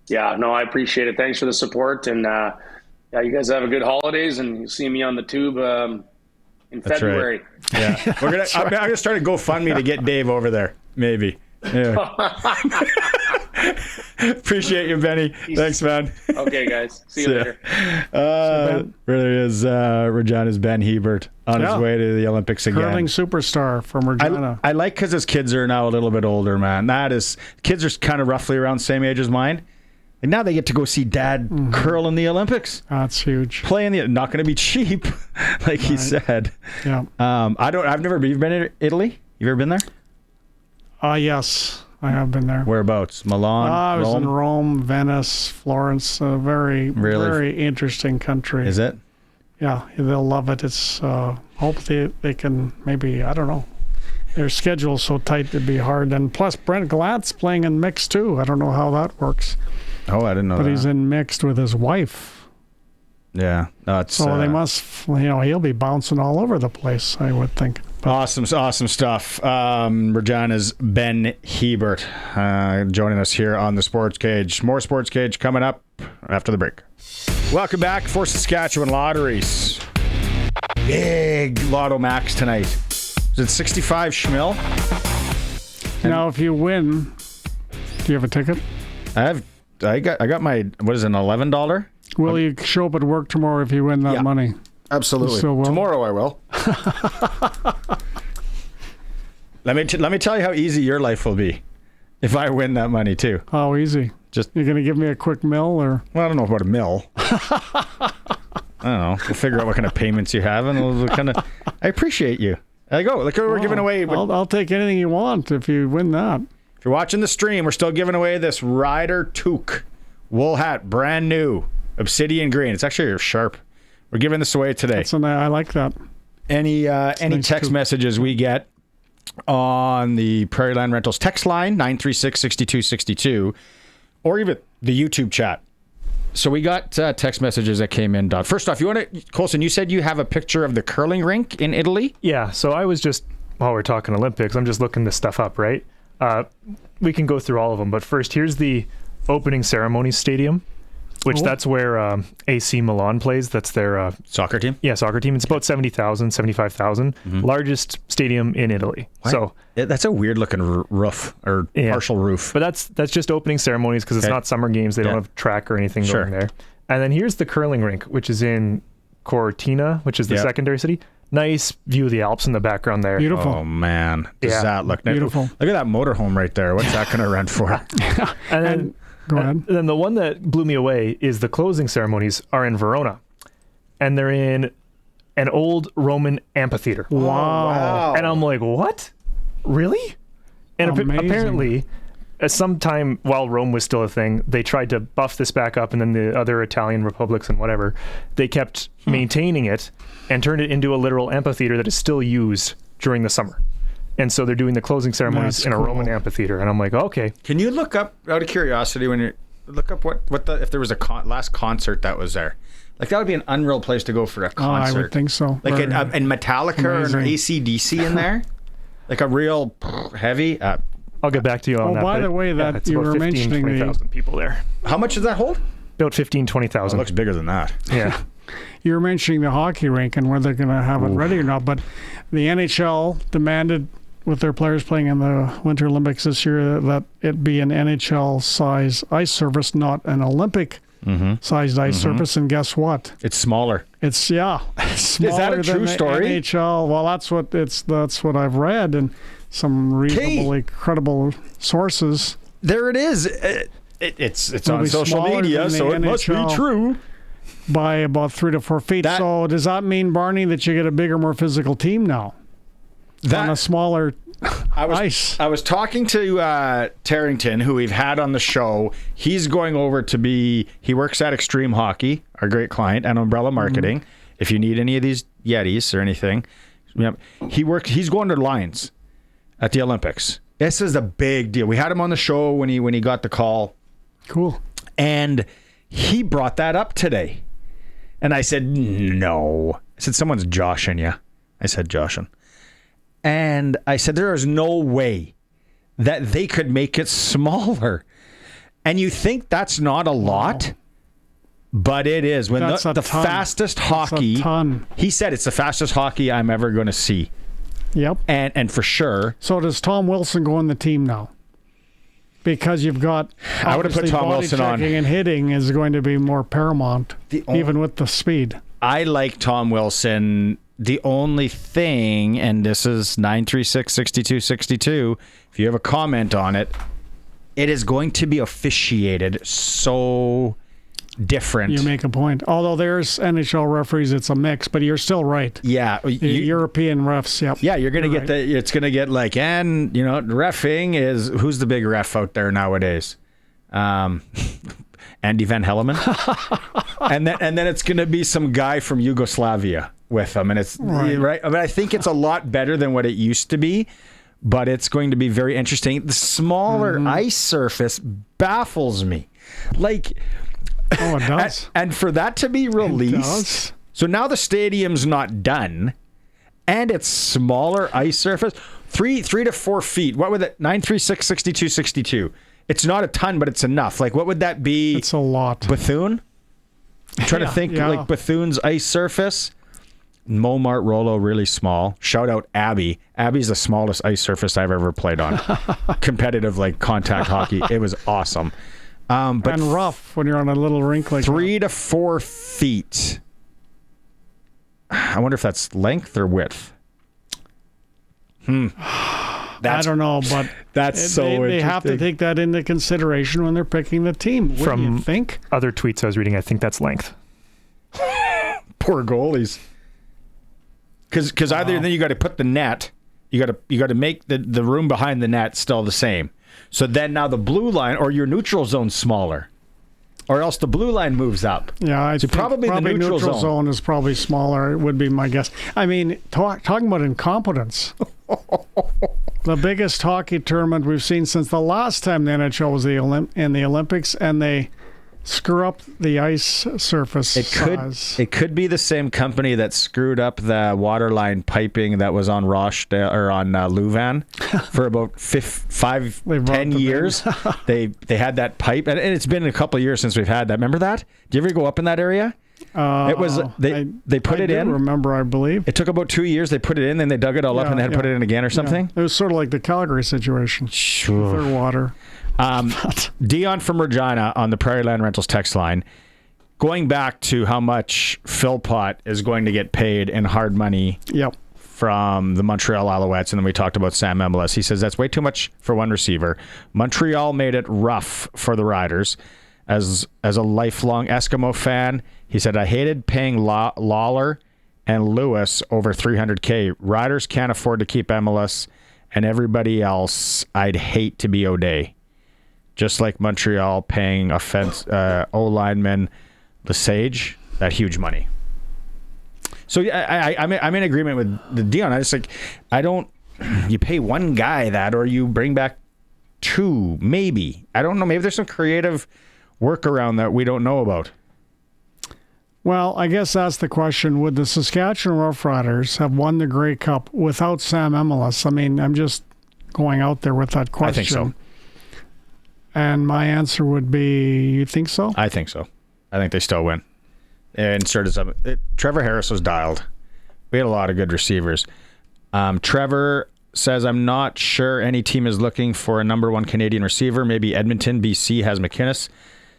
Yeah, no, I appreciate it. Thanks for the support, and you guys have a good holidays, and you'll see me on the tube in February. Right. Yeah, I'm gonna start a GoFundMe to get Dave over there. Maybe. Yeah. Appreciate you, Benny. Thanks, man. Okay, guys. See you later. Really is Regina's Ben Hebert on his way to the Olympics again. Curling superstar from Regina. I like because his kids are now a little bit older, man. Kids are kind of roughly around the same age as mine. And now they get to go see Dad curl in the Olympics. That's huge. Not going to be cheap, like he said. Yeah. I've never been. You've been to Italy? You've ever been there? Yes, I have been there. Whereabouts? Milan? I was Rome? in Rome, Venice, Florence. Very interesting country. Is it? Yeah, they'll love it. It's hope they can maybe, I don't know. Their schedule's so tight it'd be hard. And plus Brent Glatt's playing in mixed too. I don't know how that works. Oh, I didn't know that. But he's in mixed with his wife. Yeah. No, so they must, he'll be bouncing all over the place, I would think. Awesome stuff. Regina's Ben Hebert joining us here on the Sports Cage. More Sports Cage coming up after the break. Welcome back for Saskatchewan Lotteries. Big Lotto Max tonight. Is it 65 schmil? Now, if you win, do you have a ticket? I got my, what is it, an $11? Will you show up at work tomorrow if you win that money? Absolutely. So tomorrow I will. Let me tell you how easy your life will be if I win that money too. How easy? Just you're gonna give me a quick mill, or? Well, I don't know about a mill. I don't know. We'll figure out what kind of payments you have, and we'll kind of. I appreciate you. I go. Look, we're giving away. I'll take anything you want if you win that. If you're watching the stream, we're still giving away this Ryder Toque wool hat, brand new, obsidian green. It's actually sharp. We're giving this away today. I like that. Any nice text messages we get on the Prairie Land Rentals text line, 936-6262, or even the YouTube chat. So we got text messages that came in. First off, Colson, you said you have a picture of the curling rink in Italy? Yeah, so I was just, while we're talking Olympics, I'm just looking this stuff up, right? We can go through all of them, but first, here's the opening ceremony stadium, which that's where AC Milan plays. That's their soccer team. Yeah, soccer team. It's about 70,000, 75,000. Largest stadium in Italy. What? So that's a weird looking roof or partial roof. But that's just opening ceremonies because it's not summer games. They don't have track or anything going there. And then here's the curling rink, which is in Cortina, which is the secondary city. Nice view of the Alps in the background there. Beautiful. Oh man, does that look beautiful? Look at that motorhome right there. What's that going to rent for? And then. Go ahead. And then the one that blew me away is the closing ceremonies are in Verona. And they're in an old Roman amphitheater. Wow. And I'm like, what? Really? And apparently, sometime while Rome was still a thing, they tried to buff this back up, and then the other Italian republics and whatever, they kept maintaining it and turned it into a literal amphitheater that is still used during the summer. And so they're doing the closing ceremonies in a Roman amphitheater. And I'm like, okay. Can you look up, out of curiosity, look up if there was a last concert that was there? Like, that would be an unreal place to go for a concert. I would think so. Like in Metallica or an AC/DC in there? Like a real heavy... I'll get back to you on that. Oh, by the way, that you were mentioning 20,000 people there. How much does that hold? About 20,000. It looks bigger than that. Yeah. You were mentioning the hockey rink and whether they're going to have it ready or not, but the NHL demanded, with their players playing in the Winter Olympics this year, that it be an NHL-size ice surface, not an Olympic-sized ice surface. And guess what? It's smaller. It's smaller. Is that a true story? NHL. Well, that's what I've read and some reasonably credible sources. There it is. It's on social media, so it must be true. By about 3 to 4 feet. So does that mean, Barney, that you get a bigger, more physical team now? On a smaller I was talking to Tarrington, who we've had on the show. He's going over he works at Extreme Hockey, our great client, and Umbrella Marketing. Mm-hmm. If you need any of these Yetis or anything, he's going to Lions at the Olympics. This is a big deal. We had him on the show when he got the call. Cool. And he brought that up today. And I said, no. I said, someone's joshing you. I said, joshing. And I said, there is no way that they could make it smaller. And you think that's not a lot, but it is. When the fastest hockey, he said it's the fastest hockey I'm ever going to see. Yep. And for sure. So does Tom Wilson go on the team now? Because you've got, I would have put Tom Wilson on. And hitting is going to be more paramount, even with the speed. I like Tom Wilson. The only thing, and this is 936-6262, if you have a comment on it, it is going to be officiated so different. You make a point. Although there's NHL referees, it's a mix, but you're still right. Yeah. European refs, yep. Yeah, you're going to get it's going to get like, and, reffing is, who's the big ref out there nowadays? Andy Van Helleman. and then it's going to be some guy from Yugoslavia with them. And it's right. I mean, I think it's a lot better than what it used to be, but it's going to be very interesting. The smaller ice surface baffles me. Like, oh, it does. And for that to be released, so now the stadium's not done, and it's smaller ice surface, 3 to 4 feet. What would that? 936-6262. It's not a ton, but it's enough. Like, what would that be? It's a lot. Bethune? I'm trying to think like Bethune's ice surface. Momart Rollo, really small. Shout out Abby. Abby's the smallest ice surface I've ever played on. Competitive, like contact hockey. It was awesome. But and rough when you're on a little rink like 3 to 4 feet. I wonder if that's length or width. I don't know, but they have to take that into consideration when they're picking the team. What do you think? Other tweets I was reading, I think that's length. Poor goalies. Because either then you got to put the net, you got to make the room behind the net still the same. So then now the blue line or your neutral zone's smaller, or else the blue line moves up. Yeah, I think probably the neutral zone is probably smaller. It would be my guess. I mean, talking about incompetence. The biggest hockey tournament we've seen since the last time the NHL was in the Olympics, and they screw up the ice surface size. It could be the same company that screwed up the waterline piping that was on Rochdale or on Louvain for about 10 years. They had that pipe, and it's been a couple of years since we've had that. Remember that? Did you ever go up in that area? It was they put it in. Remember, I believe it took about 2 years. They put it in, then they dug it all up, and they had to put it in again or something. It was sort of like the Calgary situation. Sure. With their water. Dion from Regina on the Prairie Land Rentals text line, going back to how much Philpott is going to get paid in hard money from the Montreal Alouettes, and then we talked about Sam Emilus. He says that's way too much for one receiver. Montreal made it rough for the Riders. As a lifelong Eskimo fan, he said, I hated paying Lawler and Lewis over $300K. Riders can't afford to keep Emilus, and everybody else, I'd hate to be O'Day. Just like Montreal paying O-lineman Lesage that huge money. So I'm in agreement with the Dion. I just you pay one guy that, or you bring back two, maybe. I don't know. Maybe there's some creative workaround that we don't know about. Well, I guess that's the question. Would the Saskatchewan Roughriders have won the Grey Cup without Sam Emilus? I mean, I'm just going out there with that question. I think so. And my answer would be, you think so? I think so. I think they still win. Trevor Harris was dialed. We had a lot of good receivers. Trevor says, I'm not sure any team is looking for a number one Canadian receiver. Maybe Edmonton, BC has McInnes.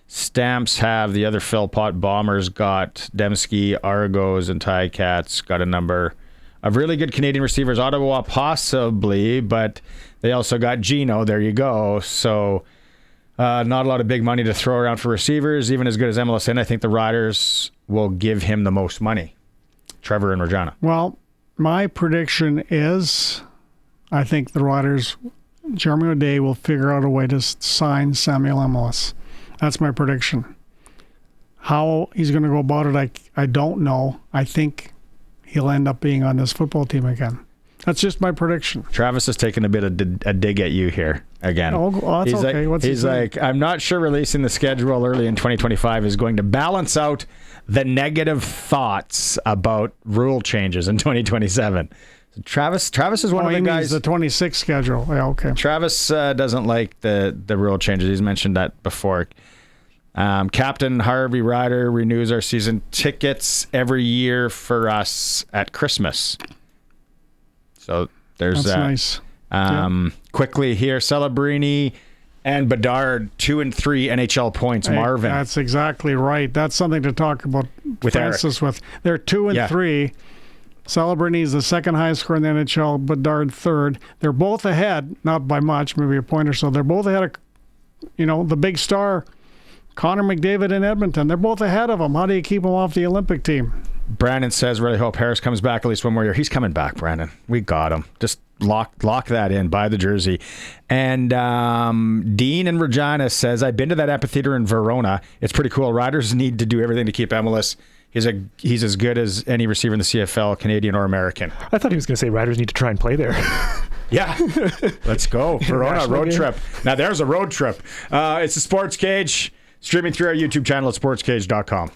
Stamps have the other Philpott. Bombers got Demski, Argos, and Ticats got a number of really good Canadian receivers. Ottawa possibly, but they also got Gino. There you go. So not a lot of big money to throw around for receivers, even as good as MLSN. I think the Riders will give him the most money. Trevor and Regina. Well, my prediction is I think the Riders, Jeremy O'Day, will figure out a way to sign Samuel Emilus. That's my prediction. How he's going to go about it, I don't know. I think he'll end up being on this football team again. That's just my prediction. Travis is taking a bit of a dig at you here again. Oh, that's he's okay. Like, he's like, I'm not sure releasing the schedule early in 2025 is going to balance out the negative thoughts about rule changes in 2027. So Travis is one of the guys. The 26 schedule. Yeah, okay. Travis doesn't like the rule changes. He's mentioned that before. Captain Harvey Ryder renews our season tickets every year for us at Christmas. So there's that's nice. Quickly here, Celebrini and Bedard, 2 and 3 NHL points. Marvin. That's exactly right. That's something to talk about with Francis Eric. With. They're 2 and 3. Celebrini is the second highest scorer in the NHL, Bedard third. They're both ahead, not by much, maybe a point or so. They're both ahead of, the big star, Connor McDavid in Edmonton. They're both ahead of him. How do you keep him off the Olympic team? Brandon says, really hope Harris comes back at least one more year. He's coming back, Brandon. We got him. Just lock that in. Buy the jersey. And Dean in Regina says, I've been to that amphitheater in Verona. It's pretty cool. Riders need to do everything to keep Emilus. He's as good as any receiver in the CFL, Canadian or American. I thought he was going to say Riders need to try and play there. Yeah. Let's go. Verona road trip. Now there's a road trip. It's the Sports Cage, streaming through our YouTube channel at sportscage.com.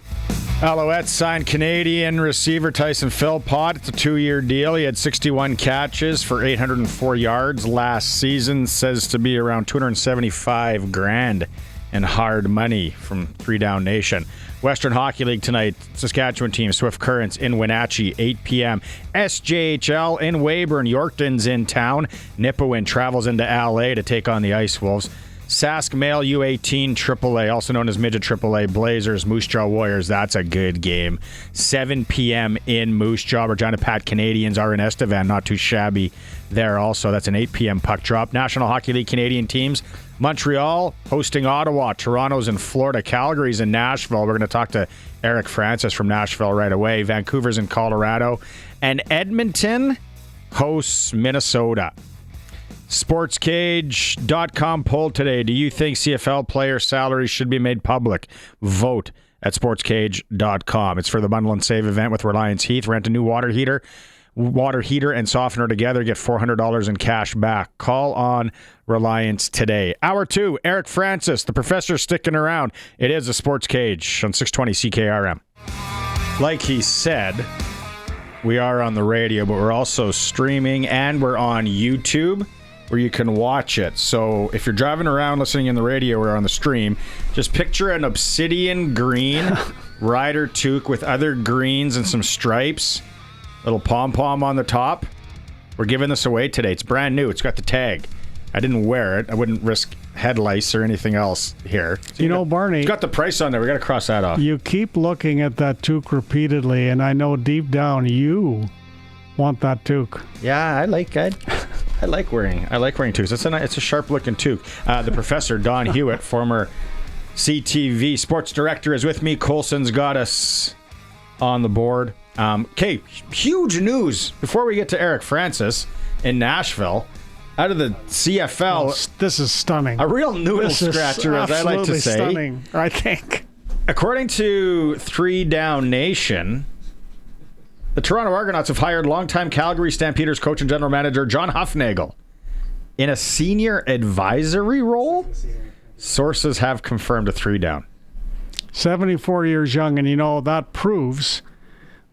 Alouettes signed Canadian receiver Tyson Philpott. It's a 2-year deal. He had 61 catches for 804 yards last season. Says to be around $275,000 in hard money from 3 Down Nation. Western Hockey League tonight, Saskatchewan team, Swift Currents in Wenatchee, 8 p.m. SJHL in Weyburn, Yorkton's in town. Nipawin travels into LA to take on the Ice Wolves. Sask Male U18 AAA, also known as Midget AAA, Blazers, Moose Jaw Warriors. That's a good game. 7 p.m. in Moose Jaw. Regina Pat Canadians are in Estevan, not too shabby there also. That's an 8 p.m. puck drop. National Hockey League Canadian teams, Montreal hosting Ottawa, Toronto's in Florida, Calgary's in Nashville. We're going to talk to Eric Francis from Nashville right away. Vancouver's in Colorado. And Edmonton hosts Minnesota. SportsCage.com poll today. Do you think CFL player salaries should be made public? Vote at SportsCage.com. It's for the Bundle and Save event with Reliance Heath. Rent a new water heater and softener together. Get $400 in cash back. Call on Reliance today. Hour 2, Eric Francis, the professor sticking around. It is a Sports Cage on 620 CKRM. Like he said, we are on the radio, but we're also streaming and we're on YouTube, where you can watch it. So if you're driving around listening in the radio or on the stream, just picture an obsidian green Rider toque with other greens and some stripes, little pom-pom on the top. We're giving this away today. It's brand new. It's got the tag. I didn't wear it. I wouldn't risk head lice or anything else here. So Barney, it's got the price on there. We got to cross that off. You keep looking at that toque repeatedly, and I know deep down you want that toque. Yeah, I like wearing toques. It's a sharp looking toque. The professor, Don Hewitt, former CTV sports director, is with me. Colson's got us on the board. Okay, huge news before we get to Eric Francis in Nashville. Out of the CFL, this is stunning. A real noodle scratcher, as I like to say. Stunning, I think. According to 3 Down Nation, the Toronto Argonauts have hired longtime Calgary Stampeders coach and general manager John Hufnagel in a senior advisory role. Sources have confirmed to 3 Down. 74 years young, and that proves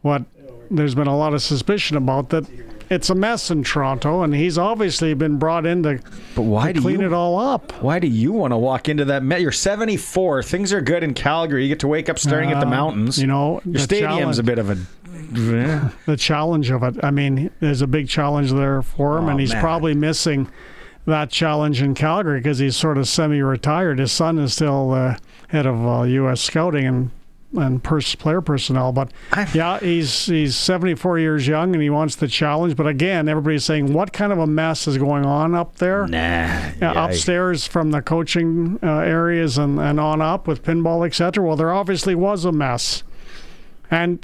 what there's been a lot of suspicion about, that it's a mess in Toronto, and he's obviously been brought in to clean it all up. Why do you want to walk into that mess? You're 74. Things are good in Calgary. You get to wake up staring at the mountains. Your stadium's a bit of a... The challenge of it. I mean, there's a big challenge there for him, and he's probably missing that challenge in Calgary because he's sort of semi-retired. His son is still head of U.S. scouting and player personnel, but he's 74 years young and he wants the challenge. But again, everybody's saying, what kind of a mess is going on up there? Upstairs from the coaching areas and on up with pinball, etc. Well, there obviously was a mess, and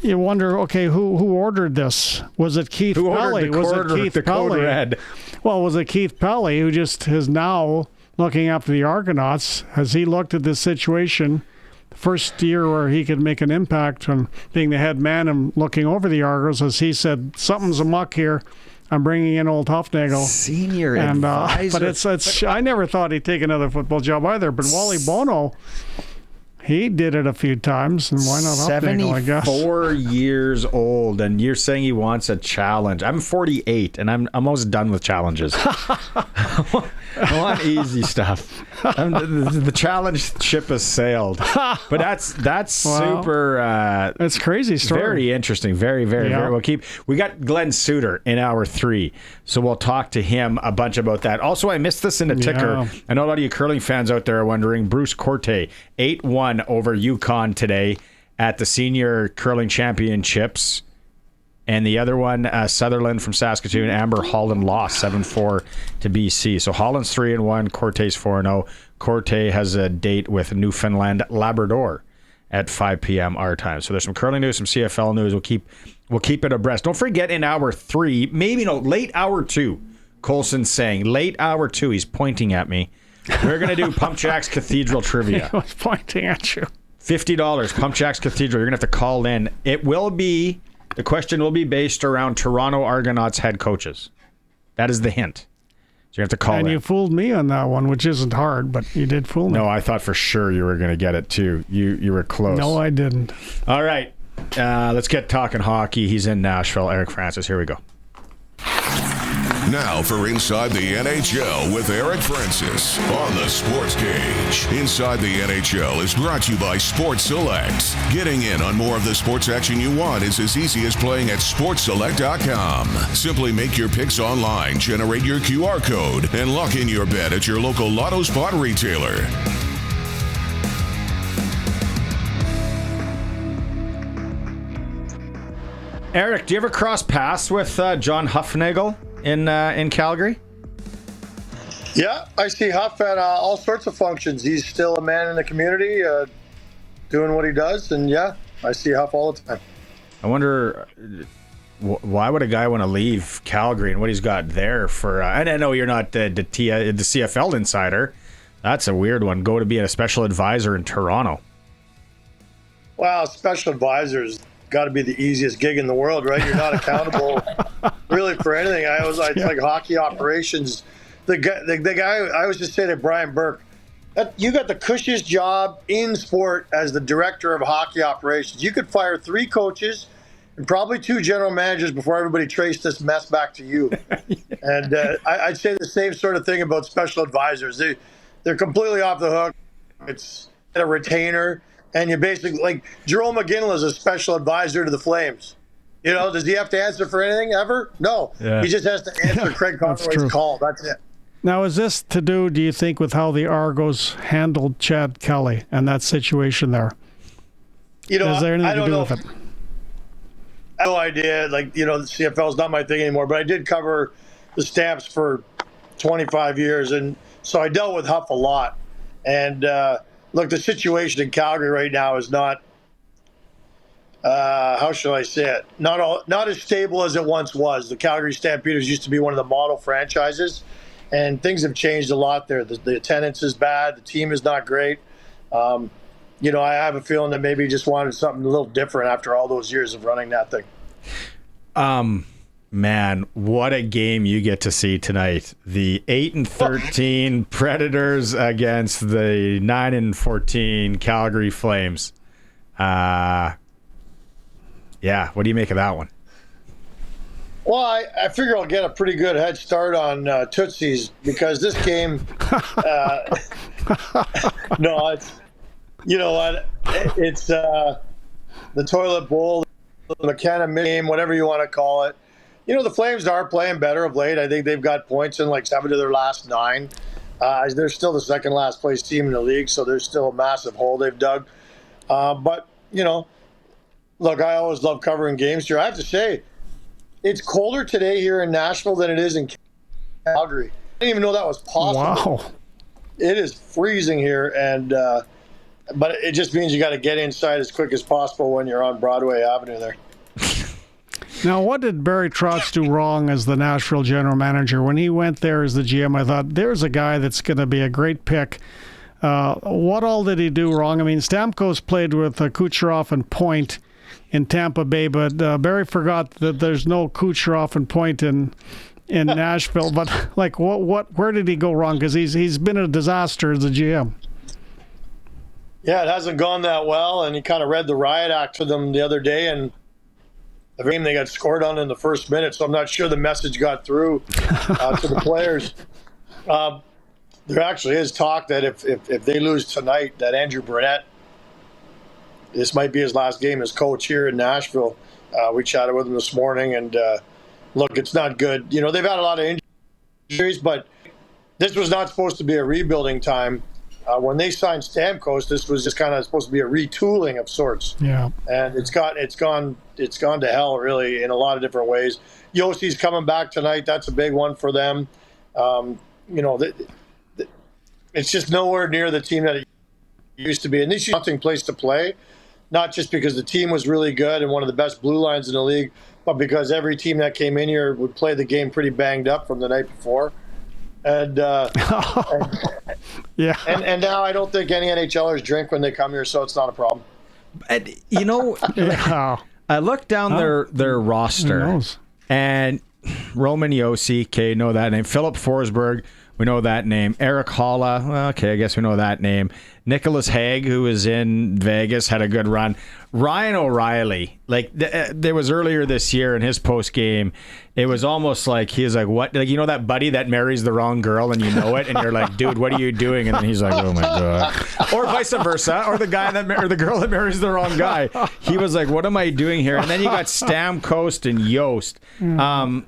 you wonder, okay, who ordered this? Was it Keith Who Pelly? ordered the code red? Well, was it Keith Pelly, who just is now looking after the Argonauts? Has he looked at this situation, first year where he could make an impact on being the head man and looking over the Argos, as he said, something's amok here. I'm bringing in old Huffnagel. Senior advisor. But it's I never thought he'd take another football job either. But Wally Bono, he did it a few times, and why not Huffnagel, I guess. 74 years old, and you're saying he wants a challenge. I'm 48, and I'm almost done with challenges. I want easy stuff. The challenge ship has sailed. But that's super. It's crazy story. Very interesting. Very, very, very. We got Glen Suitor in hour 3, so we'll talk to him a bunch about that. Also, I missed this in the ticker. I know a lot of you curling fans out there are wondering. Bruce Corte 8-1 over Yukon today at the Senior Curling Championships. And the other one, Sutherland from Saskatoon, Amber Holland lost 7-4 to BC. So Holland's 3-1, Corte's 4-0. Corte has a date with Newfoundland Labrador at 5 p.m. our time. So there's some curling news, some CFL news. We'll keep it abreast. Don't forget in hour 3, late hour 2. Colson's saying late hour 2. He's pointing at me. We're going to do Pump Jack's Cathedral trivia. He was pointing at you. $50, Pump Jack's Cathedral. You're going to have to call in. The question will be based around Toronto Argonauts head coaches. That is the hint. So you have to call in. And you fooled me on that one, which isn't hard, but you did fool me. No, I thought for sure you were going to get it too. You were close. No, I didn't. All right. Let's get talking hockey. He's in Nashville. Eric Francis. Here we go. Now for Inside the NHL with Eric Francis on the Sports Cage. Inside the NHL is brought to you by Sports Select. Getting in on more of the sports action you want is as easy as playing at sportselect.com. Simply make your picks online, generate your QR code, and lock in your bet at your local Lotto Spot retailer. Eric, do you ever cross paths with John Huffnagel in Calgary? Yeah, I see Huff at all sorts of functions. He's still a man in the community, doing what he does, and yeah, I see Huff all the time. I wonder why would a guy want to leave Calgary and what he's got there for. And I know you're not the CFL insider. That's a weird one. Go to be a special advisor in Toronto. Well, special advisors got to be the easiest gig in the world, right? You're not accountable really for anything. It's like hockey operations. The guy I always just say to Brian Burke, you got the cushiest job in sport as the director of hockey operations. You could fire 3 coaches and probably 2 general managers before everybody traced this mess back to you. And I'd say the same sort of thing about special advisors. They're completely off the hook. It's a retainer. And you basically, like, Jerome McGinley is a special advisor to the Flames. You know, does he have to answer for anything ever? No. Yeah. He just has to answer Craig Conroy's call. That's it. Now, is this to do you think, with how the Argos handled Chad Kelly and that situation there? You know, is there anything to do with it? I have no idea. Like, the CFL is not my thing anymore, but I did cover the Stamps for 25 years, and so I dealt with Huff a lot. And, look, the situation in Calgary right now is not, how shall I say it, not as stable as it once was. The Calgary Stampeders used to be one of the model franchises, and things have changed a lot there. The attendance is bad. The team is not great. I have a feeling that maybe he just wanted something a little different after all those years of running that thing. Man, what a game you get to see tonight. The 8-13 Predators against the 9-14 Calgary Flames. Yeah, what do you make of that one? Well, I figure I'll get a pretty good head start on Tootsies, because this game, no, it's, it's the toilet bowl, the McKenna game, whatever you want to call it. The Flames are playing better of late. I think they've got points in like 7 of their last 9. They're still the second last place team in the league, so there's still a massive hole they've dug. But, look, I always love covering games here. I have to say, it's colder today here in Nashville than it is in Calgary. I didn't even know that was possible. Wow. It is freezing here, and but it just means you got to get inside as quick as possible when you're on Broadway Avenue there. Now, what did Barry Trotz do wrong as the Nashville general manager? When he went there as the GM, I thought, there's a guy that's going to be a great pick. What all did he do wrong? I mean, Stamkos played with Kucherov and Point in Tampa Bay, but Barry forgot that there's no Kucherov and Point in Nashville. But like, where did he go wrong? Because he's been a disaster as a GM. Yeah, it hasn't gone that well, and he kind of read the riot act to them the other day, and the game they got scored on in the first minute, so I'm not sure the message got through to the players. There actually is talk that if they lose tonight, that Andrew Burnett, this might be his last game as coach here in Nashville. We chatted with him this morning, and look, it's not good. You know, they've had a lot of injuries, but this was not supposed to be a rebuilding time. When they signed Stamkos, this was just kind of supposed to be a retooling of sorts. Yeah, and it's gone to hell really in a lot of different ways. Yossi's coming back tonight. That's a big one for them. You know, it's just nowhere near the team that it used to be. And this is nothing place to play, not just because the team was really good and one of the best blue lines in the league, but because every team that came in here would play the game pretty banged up from the night before. And yeah, and now I don't think any NHLers drink when they come here, so it's not a problem. And, you know, I looked down their roster, and Roman Josi, okay, know that name. Philip Forsberg, we know that name. Eric Halla, well, okay, I guess we know that name. Nicholas Hague, who was in Vegas, had a good run. Ryan O'Reilly, like there was earlier this year in his post game, it was almost like he was like, "What?" Like, you know that buddy that marries the wrong girl and you know it, and you're like, "Dude, what are you doing?" And then he's like, "Oh my god," or vice versa, or the guy or the girl that marries the wrong guy. He was like, "What am I doing here?" And then you got Stamkos and Yost.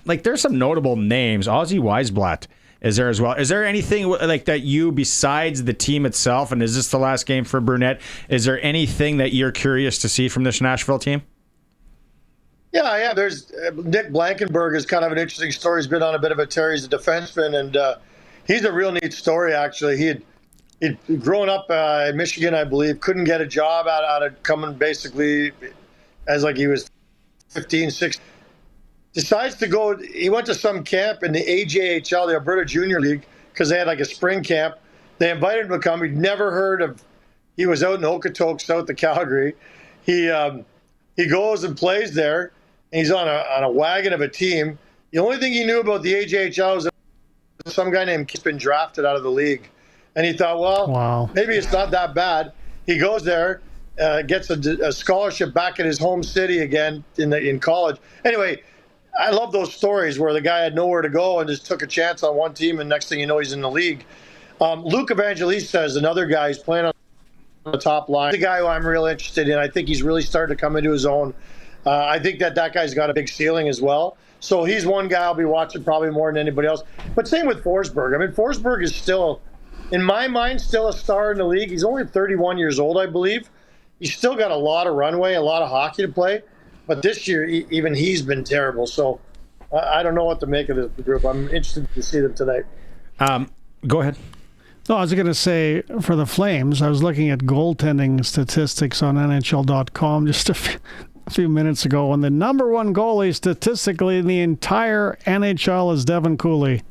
Like, there's some notable names. Ozzy Weisblatt is there as well. Is there anything like that you, besides the team itself, and is this the last game for Burnett, is there anything that you're curious to see from this Nashville team? Yeah. There's Nick Blankenburg is kind of an interesting story. He's been on a bit of a tear. He's a defenseman, and he's a real neat story, actually. He'd grown up in Michigan, I believe, couldn't get a job out of coming basically as like he was 15, 16. Decides to go, he went to some camp in the AJHL, the Alberta Junior League, because they had like a spring camp. They invited him to come. He'd never heard of, he was out in Okotoks, south of Calgary. He goes and plays there, and he's on a wagon of a team. The only thing he knew about the AJHL was that some guy named Keith's been drafted out of the league. And he thought, well, maybe it's not that bad. He goes there, gets a scholarship back in his home city again in college. Anyway, I love those stories where the guy had nowhere to go and just took a chance on one team, and next thing you know, he's in the league. Luke Evangelista is another guy who's playing on the top line. The guy who I'm real interested in. I think he's really starting to come into his own. I think that guy's got a big ceiling as well. So he's one guy I'll be watching probably more than anybody else. But same with Forsberg. I mean, Forsberg is still, in my mind, still a star in the league. He's only 31 years old, I believe. He's still got a lot of runway, a lot of hockey to play. But this year, even he's been terrible. So I don't know what to make of this group. I'm interested to see them tonight. Go ahead. No, I was going to say, for the Flames, I was looking at goaltending statistics on NHL.com just a few minutes ago, and the number one goalie statistically in the entire NHL is Devin Cooley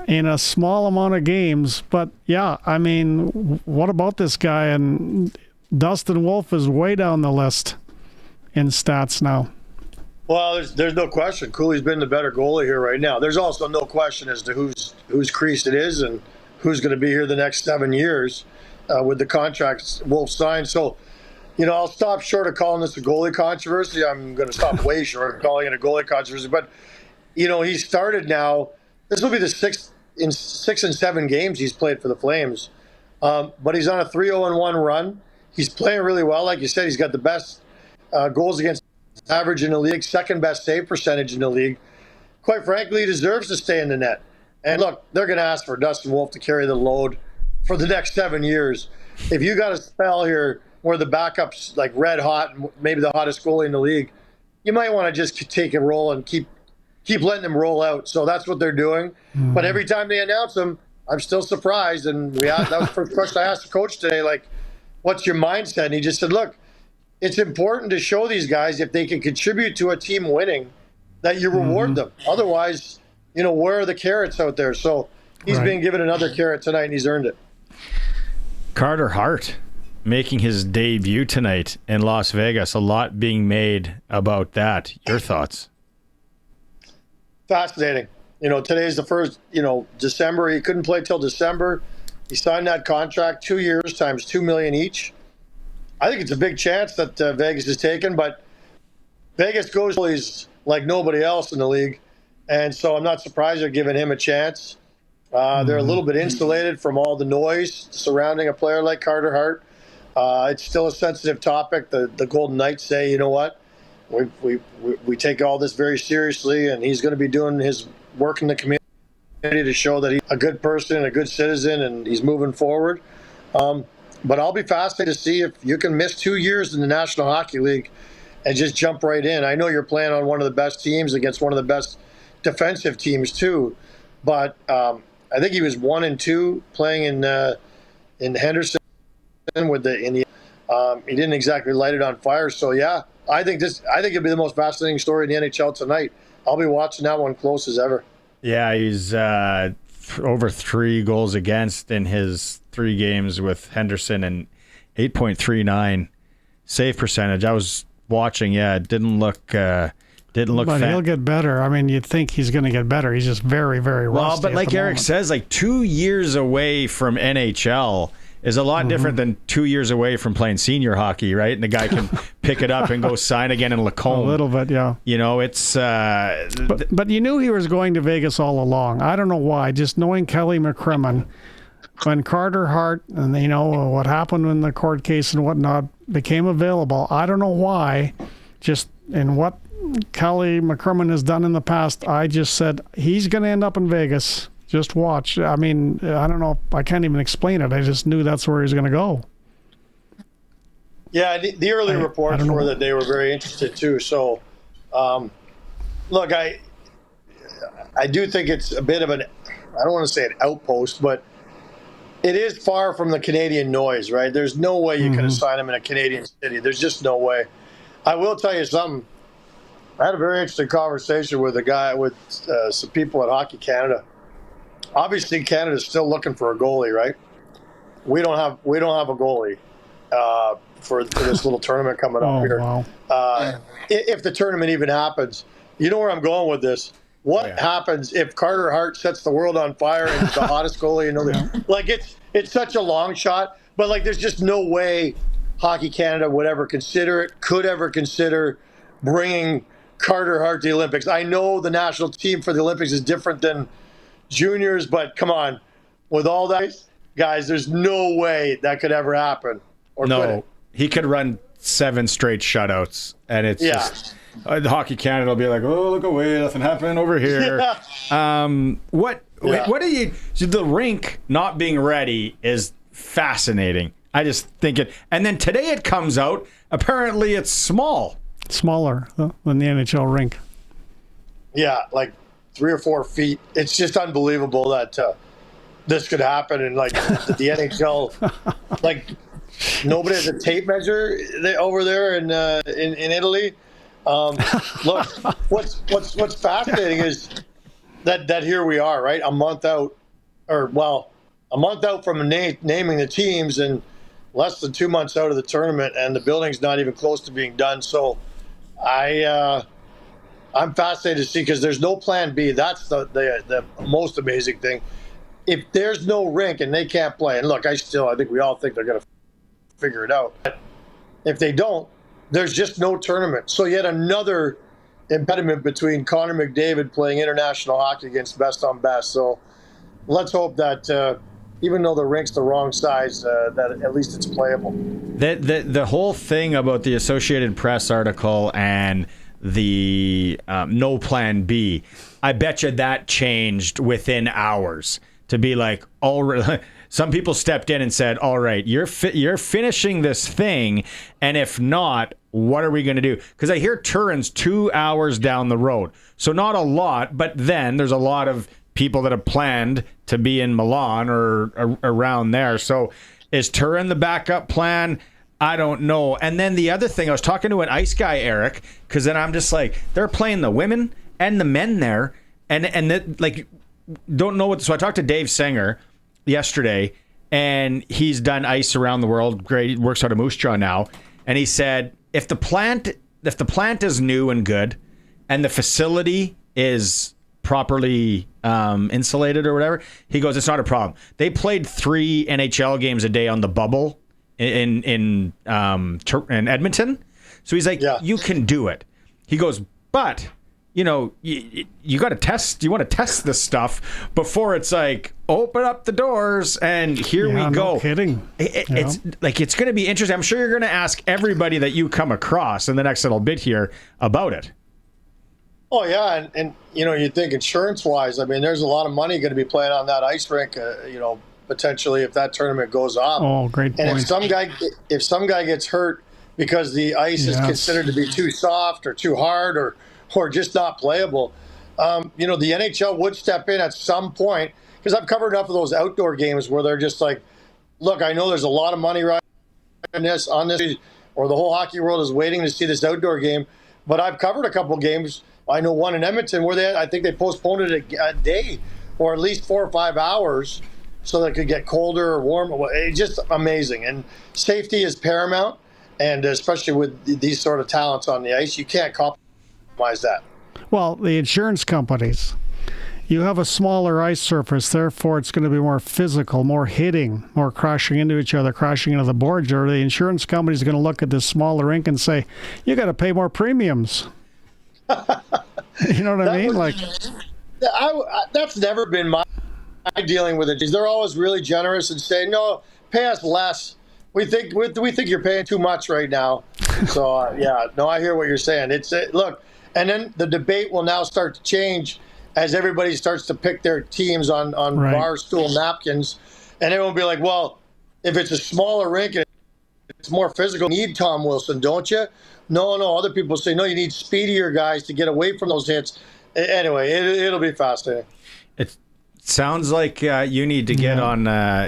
in a small amount of games. But, yeah, I mean, what about this guy? And Dustin Wolf is way down the list in stats now. Well, there's no question. Cooley's been the better goalie here right now. There's also no question as to whose crease it is and who's going to be here the next 7 years with the contracts Wolf signed. So, you know, I'll stop short of calling this a goalie controversy. I'm going to stop way short of calling it a goalie controversy. But, you know, he started now. This will be the sixth in 6 and 7 games he's played for the Flames. But he's on a 3-0-1 run. He's playing really well. Like you said, he's got the best goals against average in the league, second best save percentage in the league. Quite frankly, he deserves to stay in the net. And look, they're going to ask for Dustin Wolf to carry the load for the next 7 years. If you got a spell here where the backup's like red hot, maybe the hottest goalie in the league, you might want to just take a roll and keep letting them roll out. So that's what they're doing. But every time they announce them, I'm still surprised. And that was the first question I asked the coach today. Like, what's your mindset? And he just said, look, it's important to show these guys if they can contribute to a team winning that you reward them. Otherwise, where are the carrots out there? So he's being given another carrot tonight, and he's earned it. Carter Hart making his debut tonight in Las Vegas. A lot being made about that. Your thoughts? Fascinating. Today's the first, December. He couldn't play till December. He signed that contract, 2 years times $2 million each. I think it's a big chance that Vegas is taken, but Vegas goes like nobody else in the league, and so I'm not surprised they're giving him a chance. They're a little bit insulated from all the noise surrounding a player like Carter Hart. It's still a sensitive topic. The Golden Knights say, you know what, we take all this very seriously, and he's going to be doing his work in the community to show that he's a good person and a good citizen, and he's moving forward. But I'll be fascinated to see if you can miss 2 years in the National Hockey League and just jump right in. I know you're playing on one of the best teams against one of the best defensive teams too, but I think he was 1-2 playing in Henderson he didn't exactly light it on fire. So yeah, I think it'll be the most fascinating story in the NHL tonight. I'll be watching that one close as ever. Yeah, he's over 3 goals against in his 3 games with Henderson and 8.39 save percentage. I was watching. Yeah, it didn't look. But he'll get better. I mean, you'd think he's going to get better. He's just very, very rusty. Well, but like Eric says, 2 years away from NHL is a lot different than 2 years away from playing senior hockey, right? And the guy can pick it up and go sign again in Lacombe. A little bit, yeah. It's... But you knew he was going to Vegas all along. I don't know why. Just knowing Kelly McCrimmon, when Carter Hart and, what happened in the court case and whatnot became available, I don't know why. Just in what Kelly McCrimmon has done in the past, I just said, he's going to end up in Vegas. Just watch. I mean, I don't know. I can't even explain it. I just knew that's where he's going to go. Yeah, the early reports were that they were very interested too. So, look, I do think it's a bit of I don't want to say an outpost, but it is far from the Canadian noise, right? There's no way you can assign him in a Canadian city. There's just no way. I will tell you something. I had a very interesting conversation with some people at Hockey Canada. Obviously, Canada's still looking for a goalie, right? We don't have a goalie for this little tournament coming up here. Wow. If the tournament even happens, you know where I'm going with this. What happens if Carter Hart sets the world on fire and is the hottest goalie in the league? It's such a long shot, but there's just no way Hockey Canada would ever could ever consider bringing Carter Hart to the Olympics. I know the national team for the Olympics is different than juniors, but come on, with all that, guys, there's no way that could ever happen. He could run 7 straight shutouts, and it's just the Hockey Canada will be like, oh, look away, nothing happening over here. What are you? The rink not being ready is fascinating. I just think it, and then today it comes out. Apparently, it's smaller than the NHL rink. Yeah, 3 or 4 feet. It's just unbelievable that this could happen, and the NHL, nobody has a tape measure over there in Italy. Look, what's fascinating is that here we are, right? A month out from naming the teams, and less than 2 months out of the tournament, and the building's not even close to being done. So, I'm fascinated to see, because there's no plan B. That's the most amazing thing. If there's no rink and they can't play, and look, I think we all think they're going to figure it out. But if they don't, there's just no tournament. So yet another impediment between Connor McDavid playing international hockey against best on best. So let's hope that even though the rink's the wrong size, that at least it's playable. The whole thing about the Associated Press article and the no plan B, I bet you that changed within hours to be like, already. Some people stepped in and said, all right, you're finishing this thing, and if not, what are we going to do? Because I hear Turin's 2 hours down the road, so not a lot, but then there's a lot of people that have planned to be in Milan or around there. So Is Turin the backup plan? I don't know. And then the other thing, I was talking to an ice guy, Eric, because then I'm just like, they're playing the women and the men there, and don't know what. So I talked to Dave Singer yesterday, and he's done ice around the world. Great, he works out of Moose Jaw now, and he said if the plant is new and good, and the facility is properly insulated or whatever, he goes, it's not a problem. They played 3 NHL games a day on the bubble in Edmonton, so he's like, you can do it. He goes, but you got to test. You want to test this stuff before it's like open up the doors and here we go. No kidding. It's like it's going to be interesting. I'm sure you're going to ask everybody that you come across in the next little bit here about it. Oh yeah, and you think insurance wise, I mean, there's a lot of money going to be playing on that ice rink. Potentially if that tournament goes off. Oh, great point. And if some guy gets hurt because the ice is considered to be too soft or too hard or just not playable, the NHL would step in at some point, because I've covered enough of those outdoor games where they're just like, look, I know there's a lot of money right on this, or the whole hockey world is waiting to see this outdoor game, but I've covered a couple games. I know one in Edmonton where I think they postponed it a day or at least 4 or 5 hours so that it could get colder or warmer. It's just amazing. And safety is paramount, and especially with these sort of talents on the ice, you can't compromise that. Well, the insurance companies, you have a smaller ice surface, therefore it's going to be more physical, more hitting, more crashing into each other, crashing into the boards. Or the insurance company is going to look at this smaller rink and say, you got to pay more premiums. You know what I mean? That's never been my dealing with it. They're always really generous and say, no, pay us less. We think you're paying too much right now. So I hear what you're saying. Look, and then the debate will now start to change as everybody starts to pick their teams on right. bar stool napkins, and everyone will be like, well, if it's a smaller rink and it's more physical, you need Tom Wilson, don't you? No. Other people say, no, you need speedier guys to get away from those hits. Anyway, it'll be fascinating. It sounds like you need to get on.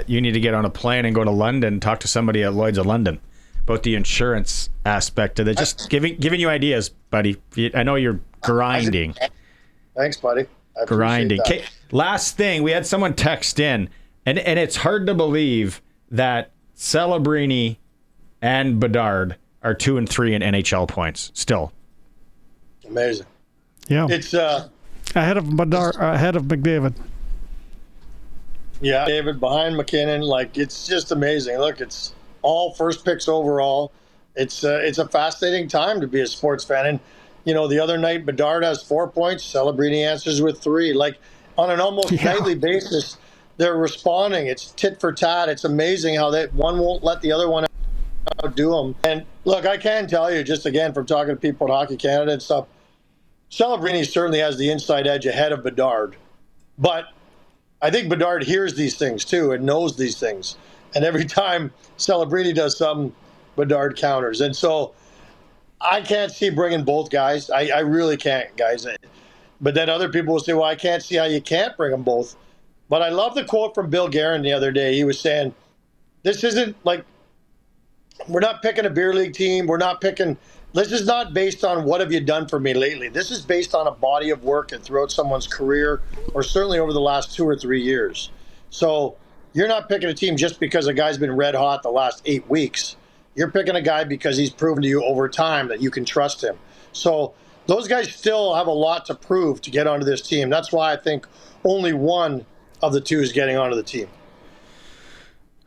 You need to get on a plane and go to London. Talk to somebody at Lloyd's of London about the insurance aspect of it. Just giving you ideas, buddy. I know you're grinding. Thanks, buddy. I grinding. Appreciate that. Last thing, we had someone text in, and it's hard to believe that Celebrini and Bedard are 2 and 3 in NHL points still. Amazing. Yeah. It's ahead of McDavid. Yeah, David behind McKinnon. It's just amazing. Look, it's all first picks overall. It's a fascinating time to be a sports fan. And the other night Bedard has 4 points. Celebrini answers with 3. On an almost nightly basis, they're responding. It's tit for tat. It's amazing how one won't let the other one outdo them. And look, I can tell you, just again from talking to people at Hockey Canada and stuff, Celebrini certainly has the inside edge ahead of Bedard. But I think Bedard hears these things too and knows these things. And every time Celebrini does something, Bedard counters. And so I can't see bringing both guys. I really can't, guys. But then other people will say, well, I can't see how you can't bring them both. But I love the quote from Bill Guerin the other day. He was saying, this isn't we're not picking a beer league team. This is not based on what have you done for me lately. This is based on a body of work and throughout someone's career, or certainly over the last 2 or 3 years. So you're not picking a team just because a guy's been red hot the last 8 weeks. You're picking a guy because he's proven to you over time that you can trust him. So those guys still have a lot to prove to get onto this team. That's why I think only one of the two is getting onto the team.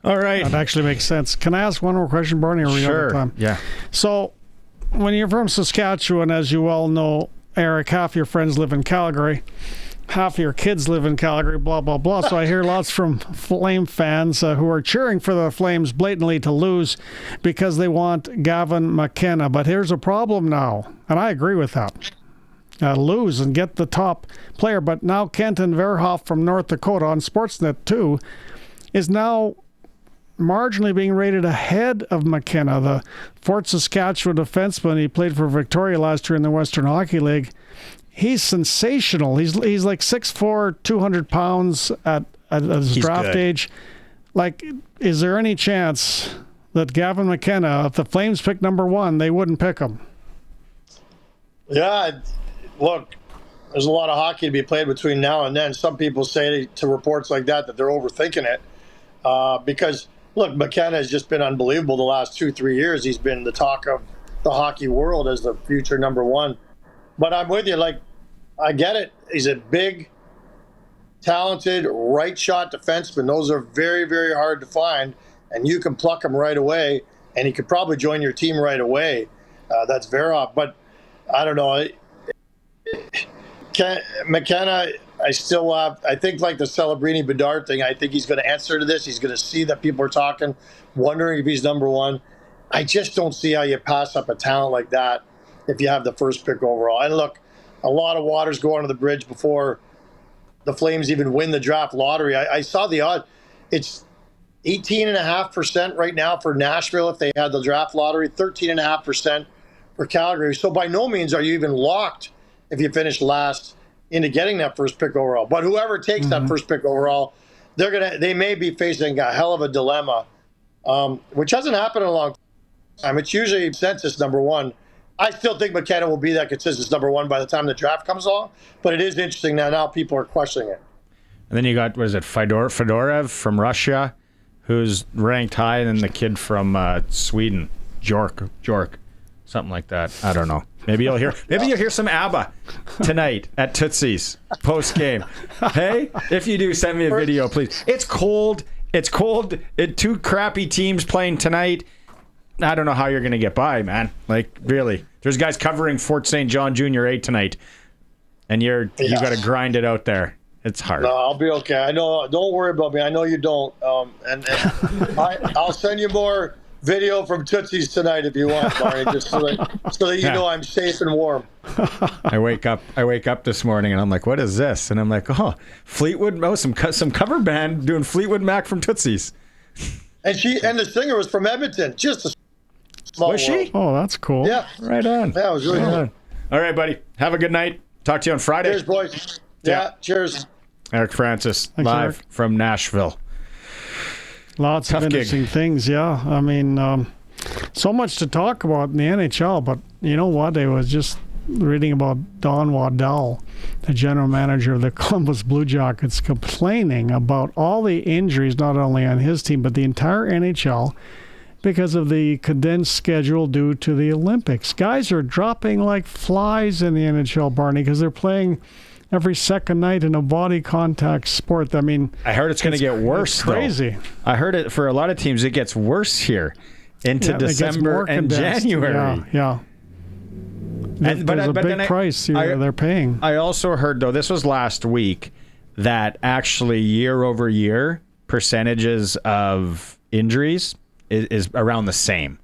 All right. That actually makes sense. Can I ask one more question, Barney? Or are we out of time? Yeah. So when you're from Saskatchewan, as you all know, Eric, half your friends live in Calgary. Half your kids live in Calgary, blah, blah, blah. So I hear lots from Flame fans who are cheering for the Flames blatantly to lose because they want Gavin McKenna. But here's a problem now, and I agree with that. Lose and get the top player. But now Kenton Verhoff from North Dakota on Sportsnet 2 is now marginally being rated ahead of McKenna, the Fort Saskatchewan defenseman. He played for Victoria last year in the Western Hockey League. He's sensational. He's like 6'4", 200 pounds at his draft age. like, is there any chance that Gavin McKenna, if the Flames pick number 1, they wouldn't pick him? Yeah, look, there's a lot of hockey to be played between now and then. Some people say to reports like that they're overthinking it because, look, McKenna has just been unbelievable the last 2-3 years. He's been the talk of the hockey world as the future number 1. But I'm with you. Like, I get it. He's a big, talented, right shot defenseman. Those are very, very hard to find, and you can pluck him right away, and he could probably join your team right away. That's Verhoff. But I don't know. McKenna, I think like the Celebrini Bedard thing, I think he's going to answer to this. He's going to see that people are talking, wondering if he's number 1. I just don't see how you pass up a talent like that if you have the first pick overall. And look, a lot of waters go under the bridge before the Flames even win the draft lottery. I saw the odd. It's 18.5% right now for Nashville if they had the draft lottery, 13.5% for Calgary. So by no means are you even locked if you finish last into getting that first pick overall. But whoever takes that first pick overall, they may be facing a hell of a dilemma, which hasn't happened in a long time. It's usually consensus number 1. I still think McKenna will be that consensus number 1 by the time the draft comes along, but it is interesting that now people are questioning it. And then you got, what is it, Fedorev from Russia, who's ranked high, and then the kid from Sweden, Jork, something like that. I don't know. Maybe you'll hear some ABBA tonight at Tootsie's post game. Hey, if you do, send me a video, please. It's cold. 2 crappy teams playing tonight. I don't know how you're going to get by, man. Like, really. There's guys covering Fort St. John Junior A tonight, and you got to grind it out there. It's hard. No, I'll be okay. I know. Don't worry about me. I know you don't. And I'll send you more video from Tootsie's tonight if you want, Barney, just so that you know I'm safe and warm. I wake up this morning and I'm like, what is this? And I'm like, Fleetwood. Oh, some cover band doing Fleetwood Mac from Tootsie's. And the singer was from Edmonton. Just a small was she? world. Oh, that's cool. Yeah, right on. Yeah, it was really cool. All right, buddy. Have a good night. Talk to you on Friday. Cheers, boys. Yeah, cheers. Eric Francis, Thanks, live Eric. from Nashville. Lots of interesting things, yeah. I mean, so much to talk about in the NHL, but you know what? I was just reading about Don Waddell, the general manager of the Columbus Blue Jackets, complaining about all the injuries, not only on his team, but the entire NHL, because of the condensed schedule due to the Olympics. Guys are dropping like flies in the NHL, Barney, because they're playing every second night in a body contact sport. I mean, I heard it's going to get worse. Crazy. Though. I heard it for a lot of teams. It gets worse here into December and January. Yeah. There's a big price they're paying. I also heard, though, this was last week, that actually year over year percentages of injuries is around the same.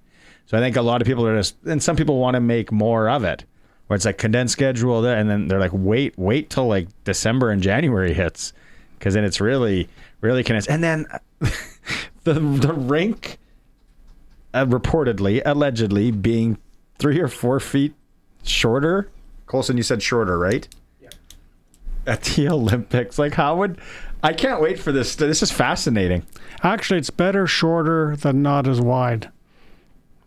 So I think a lot of people and some people want to make more of it. Where it's like condensed schedule, and then they're like, wait till like December and January hits, because then it's really, really condensed. And then the rink, allegedly being 3 or 4 feet shorter. Colson, you said shorter, right? Yeah. At the Olympics, like I can't wait for this. This is fascinating. Actually, it's better shorter than not as wide.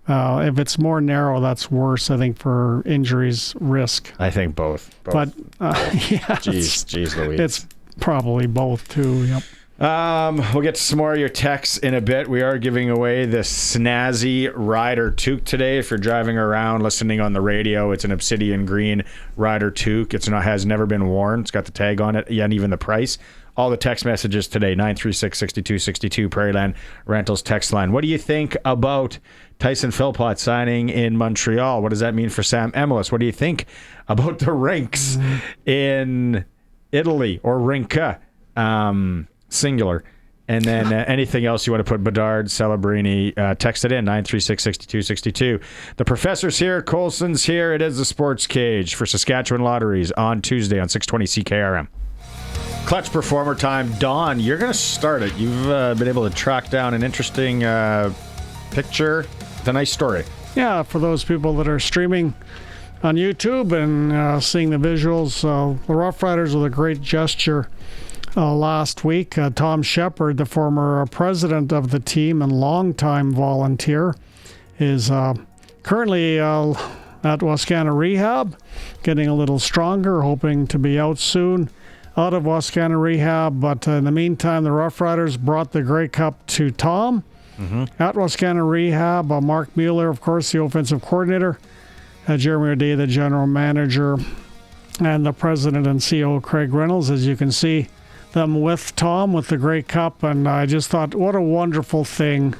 If it's more narrow, that's worse, I think, for injuries risk. I think both. But, yeah. Jeez Louise. It's probably both, too. Yep. We'll get to some more of your texts in a bit. We are giving away the snazzy Rider toque today. If you're driving around listening on the radio, it's an obsidian green Rider toque. Has never been worn. It's got the tag on it, and even the price. All the text messages today, 936-6262, Prairieland Rentals text line. What do you think about Tyson Philpott signing in Montreal? What does that mean for Sam Emilus? What do you think about the rinks in Italy, or rinka, singular? And then anything else you want to put, Bedard, Celebrini, text it in, 936-6262. The professor's here, Colson's here. It is the Sports Cage for Saskatchewan Lotteries on Tuesday on 620 CKRM. Clutch Performer time. Dawn, you're going to start it. You've been able to track down an interesting picture. It's a nice story. Yeah, for those people that are streaming on YouTube and seeing the visuals, the Rough Riders with a great gesture last week. Tom Shepard, the former president of the team and longtime volunteer, is currently at Wascana Rehab, getting a little stronger, hoping to be out soon, out of Wascana Rehab. But in the meantime, the Rough Riders brought the Grey Cup to Tom at Wascana Rehab. Mark Mueller, of course, the offensive coordinator, Jeremy O'Day, the general manager, and the president and CEO, Craig Reynolds. As you can see them with Tom with the Grey Cup, and I just thought, what a wonderful thing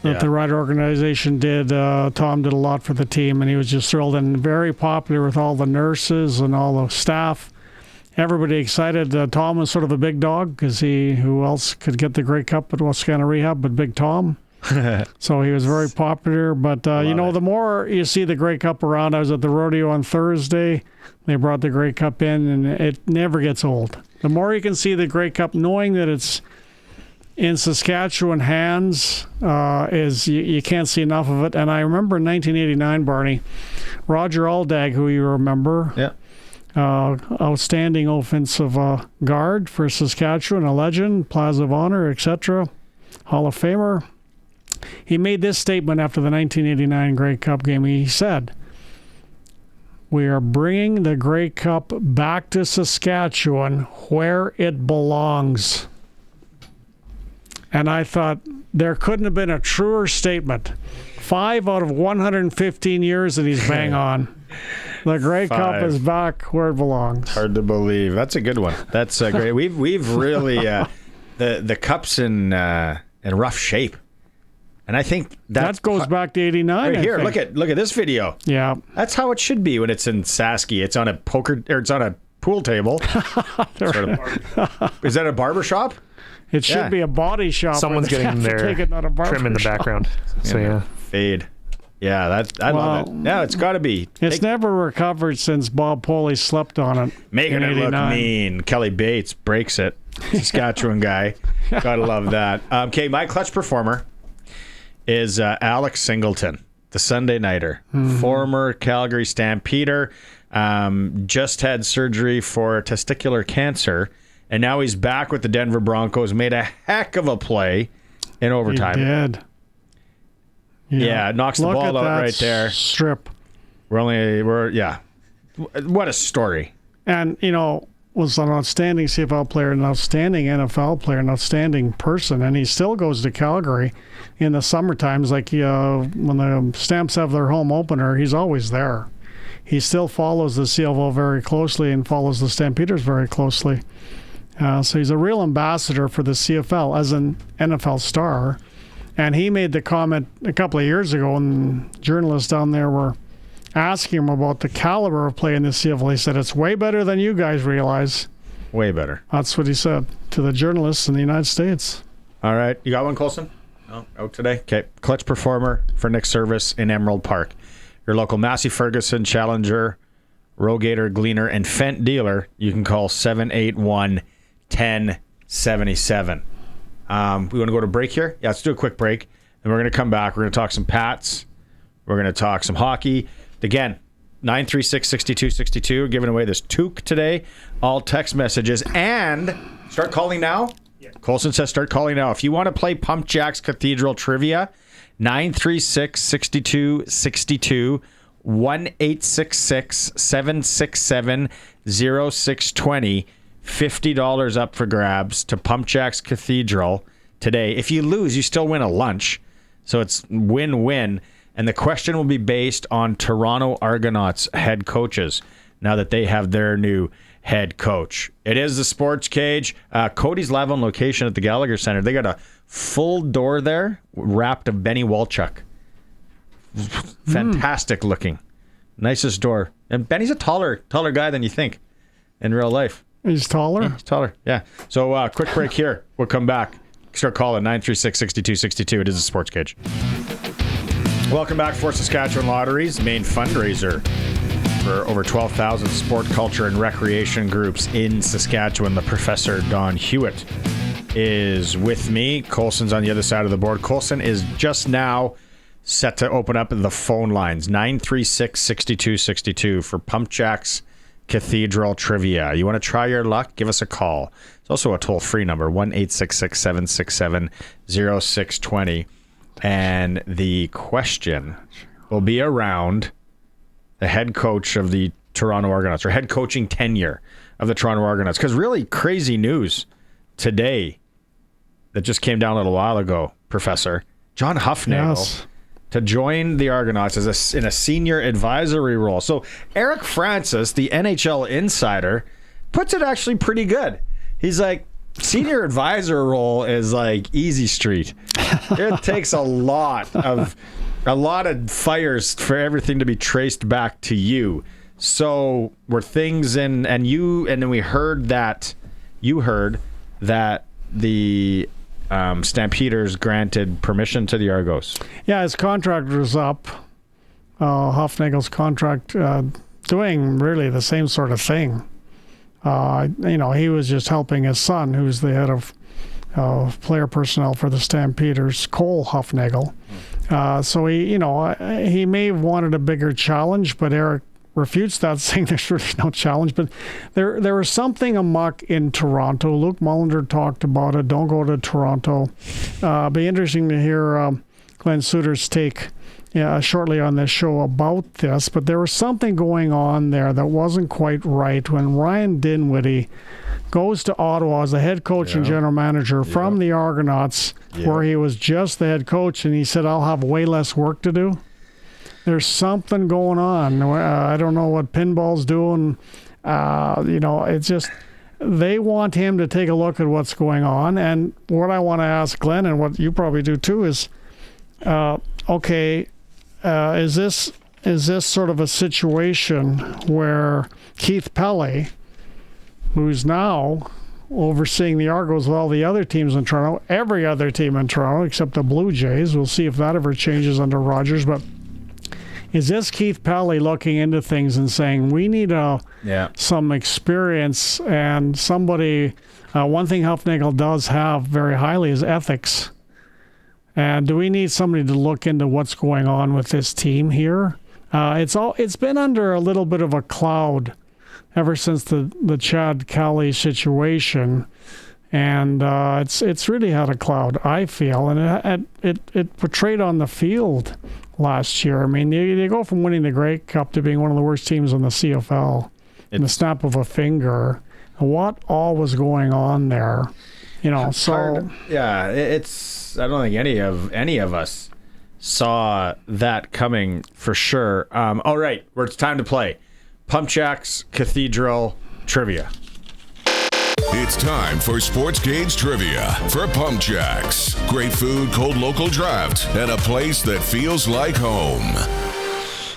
that the Rider organization did. Tom did a lot for the team, and he was just thrilled and very popular with all the nurses and all the staff. Everybody excited. Tom was sort of a big dog because who else could get the Grey Cup at Wascana Rehab but Big Tom? So he was very popular. But, the more you see the Grey Cup around, I was at the rodeo on Thursday. They brought the Grey Cup in, and it never gets old. The more you can see the Grey Cup, knowing that it's in Saskatchewan hands, you can't see enough of it. And I remember in 1989, Barney, Roger Aldag, who you remember, outstanding offensive guard for Saskatchewan, a legend, Plaza of Honor, etc., Hall of Famer. He made this statement after the 1989 Grey Cup game. He said, "We are bringing the Grey Cup back to Saskatchewan where it belongs." And I thought, there couldn't have been a truer statement. 5 out of 115 years, and he's bang on. The Grey Cup is back where it belongs. Hard to believe. That's a good one. That's great. We've really the cup's in rough shape, and I think that goes back to *89. Right here, look at this video. Yeah, that's how it should be when it's in Saskie. It's on a it's on a pool table. Is that a barber shop? It should be a body shop. Someone's getting their trim in the background. So fade. Yeah, I love it. Yeah, it's got to be. It's never recovered since Bob Poley slept on it. Making it look mean. Kelly Bates breaks it. Saskatchewan guy. Gotta love that. Okay, my clutch performer is Alex Singleton, the Sunday Nighter, former Calgary Stampeder. Just had surgery for testicular cancer. And now he's back with the Denver Broncos. Made a heck of a play in overtime. He did. Yeah, knocks the ball out right there. Strip. What a story. And, was an outstanding CFL player, an outstanding NFL player, an outstanding person. And he still goes to Calgary in the summer times. Like when the Stamps have their home opener, he's always there. He still follows the CFL very closely and follows the Stampeders very closely. So he's a real ambassador for the CFL as an NFL star. And he made the comment a couple of years ago, and journalists down there were asking him about the caliber of play in the CFL. He said, "It's way better than you guys realize." Way better. That's what he said to the journalists in the United States. All right. You got one, Colson? No? Out today? Okay. Clutch performer for Nick Service in Emerald Park. Your local Massey Ferguson, Challenger, Rogator, Gleaner, and Fent dealer. You can call 781-1077. We want to go to break here? Yeah, let's do a quick break. And we're going to come back. We're going to talk some Pats. We're going to talk some hockey. Again, 936-6262. We're giving away this toque today. All text messages. And start calling now. Yeah. Colson says start calling now. If you want to play Pump Jacks Cathedral Trivia, 936-6262. 1-866-767-0620. $50 up for grabs to Pump Jacks Cathedral today. If you lose, you still win a lunch. So it's win-win. And the question will be based on Toronto Argonauts head coaches now that they have their new head coach. It is the Sports Cage. Cody's live on location at the Gallagher Center. They got a full door there wrapped of Benny Walchuk. Fantastic looking. Nicest door. And Benny's a taller guy than you think in real life. He's taller? Yeah, he's taller, yeah. So quick break here. We'll come back. Start calling 936-6262. It is a Sports Cage. Welcome back for Saskatchewan Lottery's main fundraiser for over 12,000 sport, culture, and recreation groups in Saskatchewan. The Professor Don Hewitt is with me. Colson's on the other side of the board. Colson is just now set to open up the phone lines. 936-6262 for Pump Jacks Cathedral Trivia. You want to try your luck? Give us a call. It's also a toll-free number, 1-866-767-0620. And the question will be around the head coach of the Toronto Argonauts, or head coaching tenure of the Toronto Argonauts. Because really crazy news today that just came down a little while ago, Professor. John Hufnagel to join the Argonauts as in a senior advisory role. So Eric Francis, the NHL insider, puts it actually pretty good. He's like, senior advisor role is like easy street. It takes a lot of fires for everything to be traced back to you. So were things and then we heard that the Stampeders granted permission to the Argos. Yeah, his contract was up. Hufnagel's contract doing really the same sort of thing. He was just helping his son, who's the head of player personnel for the Stampeders, Cole Hufnagel. So he may have wanted a bigger challenge, but Eric refutes that, saying there's really no challenge. But there was something amok in Toronto. Luke Mullender talked about it. Don't go to Toronto. Be interesting to hear Glen Suitor's take shortly on this show about this. But there was something going on there that wasn't quite right when Ryan Dinwiddie goes to Ottawa as the head coach and general manager from the Argonauts, where he was just the head coach, and he said, I'll have way less work to do. There's something going on. I don't know what Pinball's doing. It's just they want him to take a look at what's going on. And what I want to ask Glenn, and what you probably do too, is, is this sort of a situation where Keith Pelley, who's now overseeing the Argos with all the other teams in Toronto, every other team in Toronto except the Blue Jays, we'll see if that ever changes under Rogers, but is this Keith Pelley looking into things and saying, we need some experience and somebody, one thing Hufnagel does have very highly is ethics. And do we need somebody to look into what's going on with this team here? It's been under a little bit of a cloud ever since the Chad Kelly situation. And it's really had a cloud, I feel. And it portrayed on the field last year. I mean, they go from winning the Grey Cup to being one of the worst teams in the CFL in the snap of a finger. What all was going on there? It's I don't think any of us saw that coming for sure. All right, it's time to play Pump Jacks Cathedral Trivia. It's time for SportsCage Trivia for Pump Jacks. Great food, cold local draft, and a place that feels like home.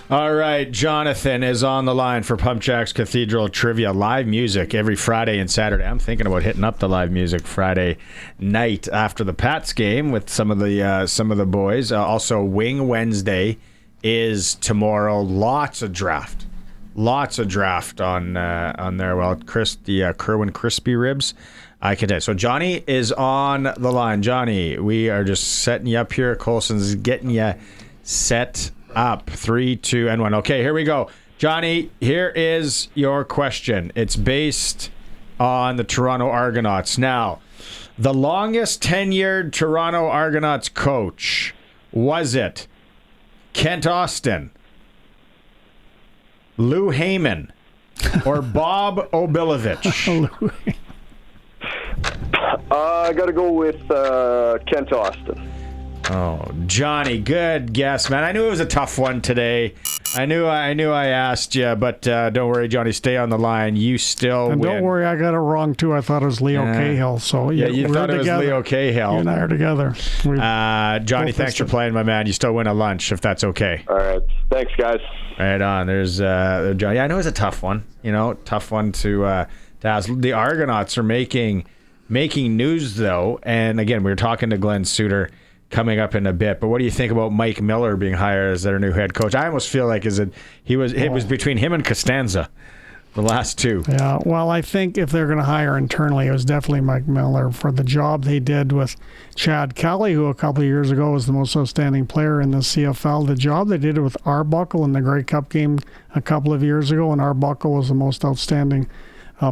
All right, Jonathan is on the line for Pump Jacks Cathedral Trivia. Live music every Friday and Saturday. I'm thinking about hitting up the live music Friday night after the Pats game with some of the boys. Also, Wing Wednesday is tomorrow. Lots of draft on there. Well, the Kerwin Crispy Ribs. I can tell you. So Johnny is on the line. Johnny, we are just setting you up here. Colson's getting you set up. 3, 2, and 1. Okay, here we go. Johnny, here is your question. It's based on the Toronto Argonauts. Now, the longest tenured Toronto Argonauts coach, was it Kent Austin, Lou Heyman, or Bob Obilovich? I got to go with Kent Austin. Oh, Johnny, good guess, man. I knew it was a tough one today. I knew I asked you, but don't worry, Johnny. Stay on the line. You still win. Don't worry, I got it wrong too. I thought it was Leo Cahill. So you thought it was Leo Cahill. You and I are together. Johnny, thanks for playing, my man. You still win a lunch if that's okay. All right, thanks, guys. Right on. There's Johnny. I know it's a tough one. Tough one to ask. The Argonauts are making news though, and again, we were talking to Glen Suitor coming up in a bit. But what do you think about Mike Miller being hired as their new head coach? I almost feel like it was between him and Costanza. The last two. Yeah, well, I think if they're going to hire internally, it was definitely Mike Miller for the job they did with Chad Kelly, who a couple of years ago was the most outstanding player in the CFL. The job they did with Arbuckle in the Grey Cup game a couple of years ago, and Arbuckle was the most outstanding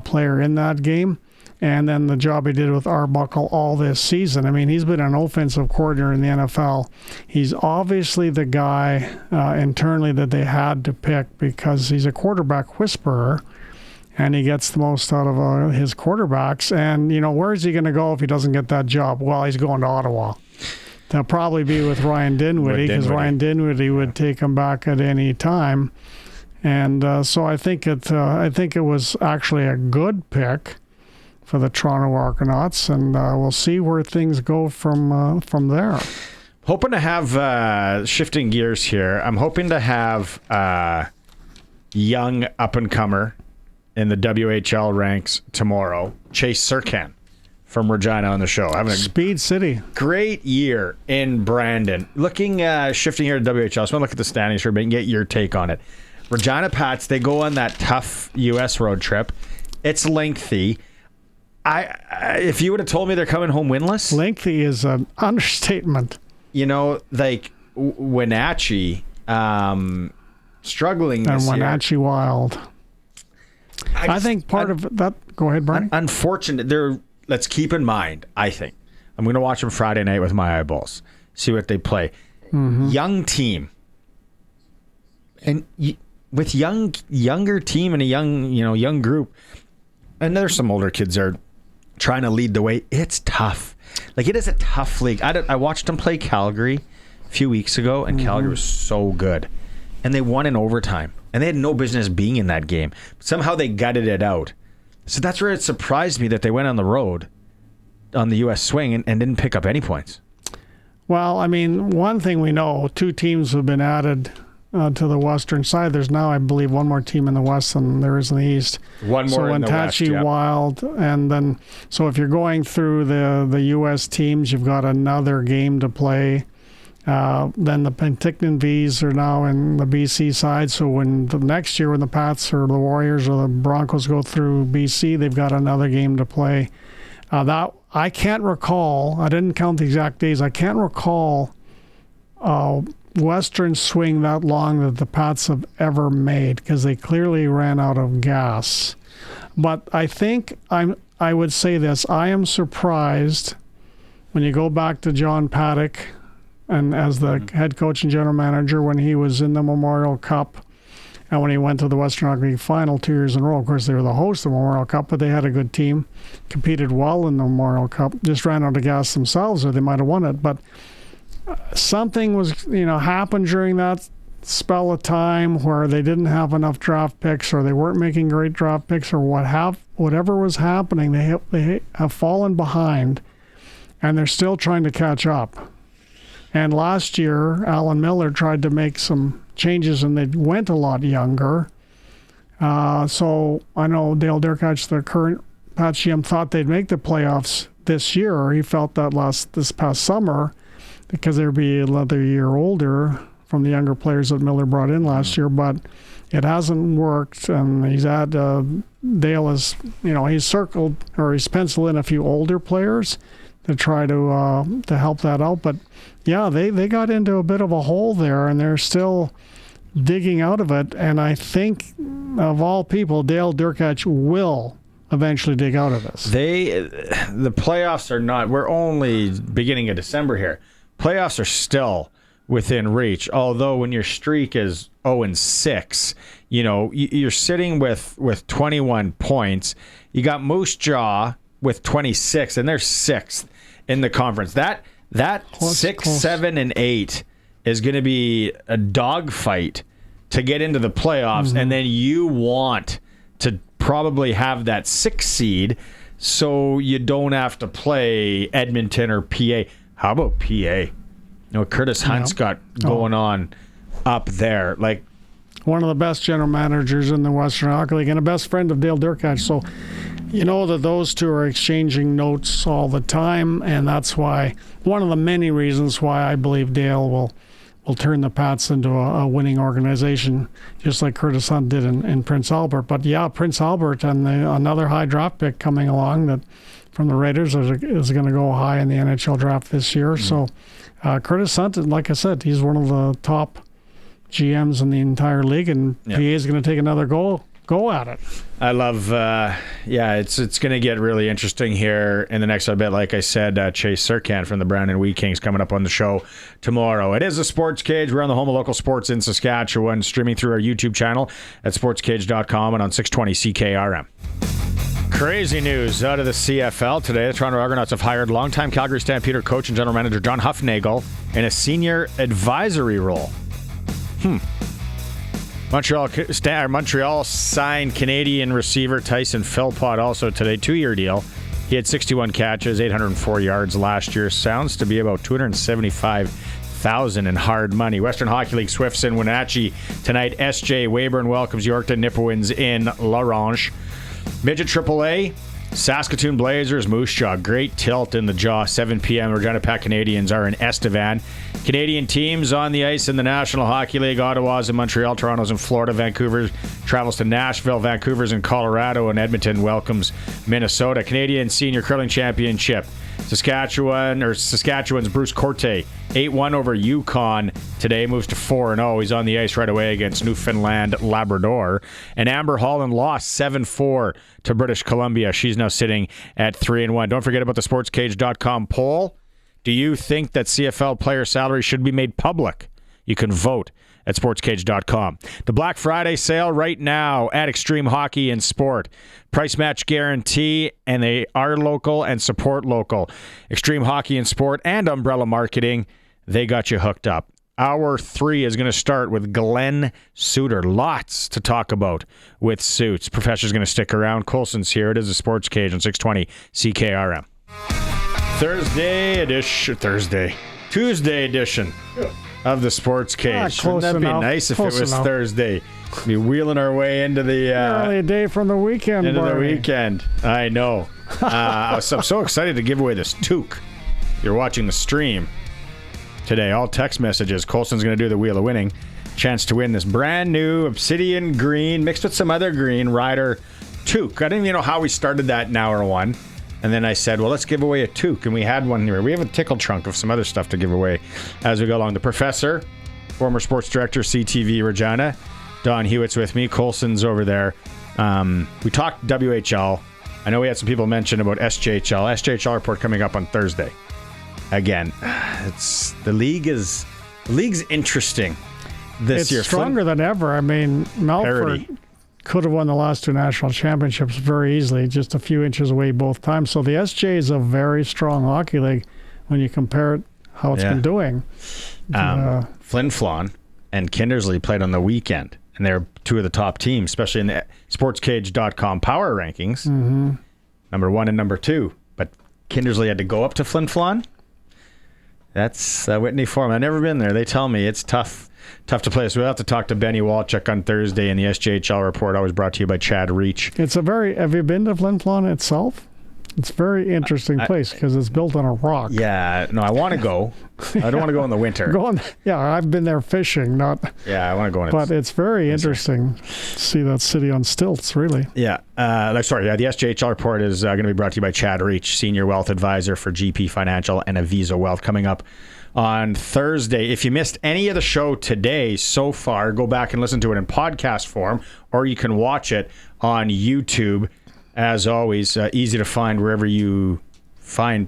player in that game. And then the job he did with Arbuckle all this season. I mean, he's been an offensive coordinator in the NFL. He's obviously the guy internally that they had to pick because he's a quarterback whisperer, and he gets the most out of his quarterbacks. And, where is he going to go if he doesn't get that job? Well, he's going to Ottawa. They'll probably be with Ryan Dinwiddie because Ryan Dinwiddie would take him back at any time. And so I think it was actually a good pick for the Toronto Argonauts, and we'll see where things go from there. Hoping to have, shifting gears here, I'm hoping to have young up-and-comer in the WHL ranks tomorrow, Chase Serkan from Regina on the show. Having a Speed City. Great year in Brandon. Looking, shifting here to WHL, so I want to look at the standings for a bit and get your take on it. Regina Pats, they go on that tough U.S. road trip. It's lengthy. If you would have told me they're coming home winless, lengthy is an understatement. Like Wenatchee struggling this year. And Wenatchee Wild. I think part of that. Go ahead, Barney. Unfortunate. Let's keep in mind. I think I'm going to watch them Friday night with my eyeballs. See what they play. Mm-hmm. Young team, and with younger team and a young group, and there's some older kids there trying to lead the way. It's tough. Like, it is a tough league. I watched them play Calgary a few weeks ago, and Calgary was so good. And they won in overtime. And they had no business being in that game. But somehow they gutted it out. So that's where it surprised me that they went on the road on the U.S. swing and didn't pick up any points. Well, I mean, one thing we know, 2 teams have been added to the western side. There's now, I believe, one more team in the west than there is in the east. One more in the west, Wenatchee Wild, and then so if you're going through the U.S. teams, you've got another game to play. Then the Penticton Vs are now in the BC side. So when the next year when the Pats or the Warriors or the Broncos go through BC, they've got another game to play. That I can't recall. I didn't count the exact days. I can't recall Western swing that long that the Pats have ever made because they clearly ran out of gas. But I think I would say this. I am surprised when you go back to John Paddock and as the head coach and general manager when he was in the Memorial Cup and when he went to the Western Hockey League final 2 years in a row. Of course, they were the host of the Memorial Cup, but they had a good team, competed well in the Memorial Cup, just ran out of gas themselves or they might have won it. But something was, happened during that spell of time where they didn't have enough draft picks or they weren't making great draft picks or whatever was happening. They have fallen behind and they're still trying to catch up. And last year, Alan Miller tried to make some changes and they went a lot younger. So I know Dale Derkach, the current Pats GM, thought they'd make the playoffs this year. He felt that this past summer because they'd be another year older from the younger players that Miller brought in last year, but it hasn't worked. And he's had Dale is, he's circled or he's penciled in a few older players to try to help that out. But yeah, they got into a bit of a hole there, and they're still digging out of it. And I think of all people, Dale Derkach will eventually dig out of this. The playoffs are not. We're only beginning of December here. Playoffs are still within reach. Although when your streak is 0-6, you're sitting with 21 points. You got Moose Jaw with 26, and they're 6th in the conference. That 6, 7, and 8 is going to be a dogfight to get into the playoffs, and then you want to probably have that 6 seed so you don't have to play Edmonton or PA. How about PA? Curtis Hunt's got going on up there. Like, one of the best general managers in the Western Hockey League and a best friend of Dale Derkach. So you know that those two are exchanging notes all the time, and that's why one of the many reasons why I believe Dale will will turn the Pats into a winning organization, just like Curtis Hunt did in Prince Albert. But yeah, Prince Albert and another high draft pick coming along that from the Raiders is going to go high in the NHL draft this year. So Curtis Hunt, like I said, he's one of the top GMs in the entire league, and PA is going to take another go at it. I love, it's going to get really interesting here in the next little bit. Like I said, Chase Serkan from the Brown and Wheat Kings coming up on the show tomorrow. It is a Sports Cage. We're on the home of local sports in Saskatchewan, streaming through our YouTube channel at sportscage.com and on 620 CKRM. Crazy news out of the CFL today. The Toronto Argonauts have hired longtime Calgary Stampeder coach and general manager John Huffnagel in a senior advisory role. Montreal signed Canadian receiver Tyson Philpott also today, 2-year deal. He had 61 catches, 804 yards last year. Sounds to be about $275,000 in hard money. Western Hockey League Swifts in Wenatchee tonight. SJ Weyburn welcomes Yorkton Nipawins in Larange. Midget AAA, Saskatoon Blazers, Moose Jaw. Great tilt in the jaw. 7 p.m. Regina Pack Canadians are in Estevan. Canadian teams on the ice in the National Hockey League. Ottawa's in Montreal, Toronto's in Florida. Vancouver travels to Nashville. Vancouver's in Colorado, and Edmonton welcomes Minnesota. Canadian Senior Curling Championship. Saskatchewan's Bruce Corte, 8-1 over Yukon today, moves to 4-0. He's on the ice right away against Newfoundland Labrador. And Amber Holland lost 7-4 to British Columbia. She's now sitting at 3-1. Don't forget about the SportsCage.com poll. Do you think that CFL player salary should be made public? You can vote at sportscage.com. The Black Friday sale right now at Extreme Hockey and Sport. Price match guarantee, and they are local and support local. Extreme Hockey and Sport and Umbrella Marketing, they got you hooked up. Hour 3 is going to start with Glen Suitor. Lots to talk about with suits. Professor's going to stick around. Colson's here. It is a Sports Cage on 620 CKRM. Tuesday edition of the Sports Cage. Wouldn't that be nice if it was Thursday? Be wheeling our way into the early day from the weekend. I know. I'm so excited to give away this toque. You're watching the stream today. All text messages. Colson's going to do the Wheel of Winning. Chance to win this brand new obsidian green mixed with some other green Ryder toque. I didn't even know how we started that in hour 1. And then I said, well, let's give away a toque. And we had one here. We have a tickle trunk of some other stuff to give away as we go along. The Professor, former sports director, CTV Regina. Don Hewitt's with me. Colson's over there. We talked WHL. I know we had some people mention about SJHL. SJHL report coming up on Thursday. Again, the league's interesting this year. It's stronger than ever. I mean, Melfort could have won the last 2 national championships very easily, just a few inches away both times. So the SJ is a very strong hockey league when you compare it how it's been doing. Flin Flon and Kindersley played on the weekend, and they're 2 of the top teams, especially in the SportsCage.com power rankings. Mm-hmm. Number 1 and number 2. But Kindersley had to go up to Flin Flon. That's Whitney Forum. I've never been there. They tell me it's tough to play. So we'll have to talk to Benny Walchuk on Thursday, and the SJHL report always brought to you by Chad Reach. Have you been to Flin Flon itself? It's a very interesting place because it's built on a rock. Yeah, no, I want to go. I don't want to go in the winter. I've been there fishing, I want to go in. But it's very interesting to see that city on stilts, really. Yeah. The SJHL report is going to be brought to you by Chad Reach, Senior Wealth Advisor for GP Financial and Aviso Wealth, coming up on Thursday. If you missed any of the show today so far, go back and listen to it in podcast form, or you can watch it on YouTube. As always, easy to find wherever you find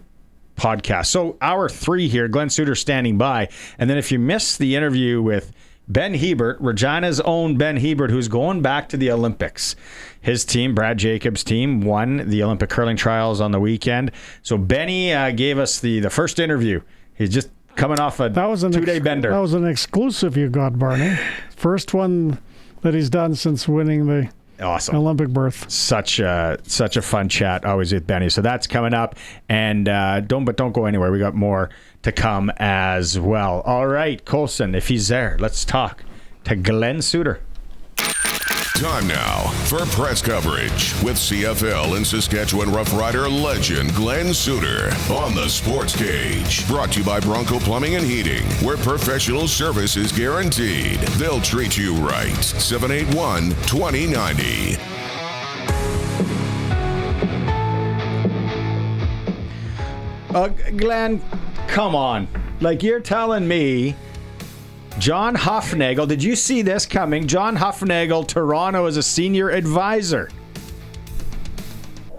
podcasts. So hour 3 here, Glen Suitor standing by. And then if you missed the interview with Ben Hebert, Regina's own Ben Hebert, who's going back to the Olympics. His team, Brad Jacobs' team, won the Olympic curling trials on the weekend. So Benny gave us the first interview. He's just coming off a 2-day bender. That was an exclusive you got, Barney. First one that he's done since winning the Olympic berth. Such a fun chat always with Benny. So that's coming up, and don't go anywhere. We got more to come as well. All right, Colson, if he's there, let's talk to Glen Suitor. Time now for press coverage with CFL and Saskatchewan Rough Rider legend Glen Suitor on the Sports Cage. Brought to you by Bronco Plumbing and Heating, where professional service is guaranteed. They'll treat you right. 781-2090. Glenn, come on. Like, you're telling me John Hufnagel, did you see this coming? John Hufnagel, Toronto, as a senior advisor.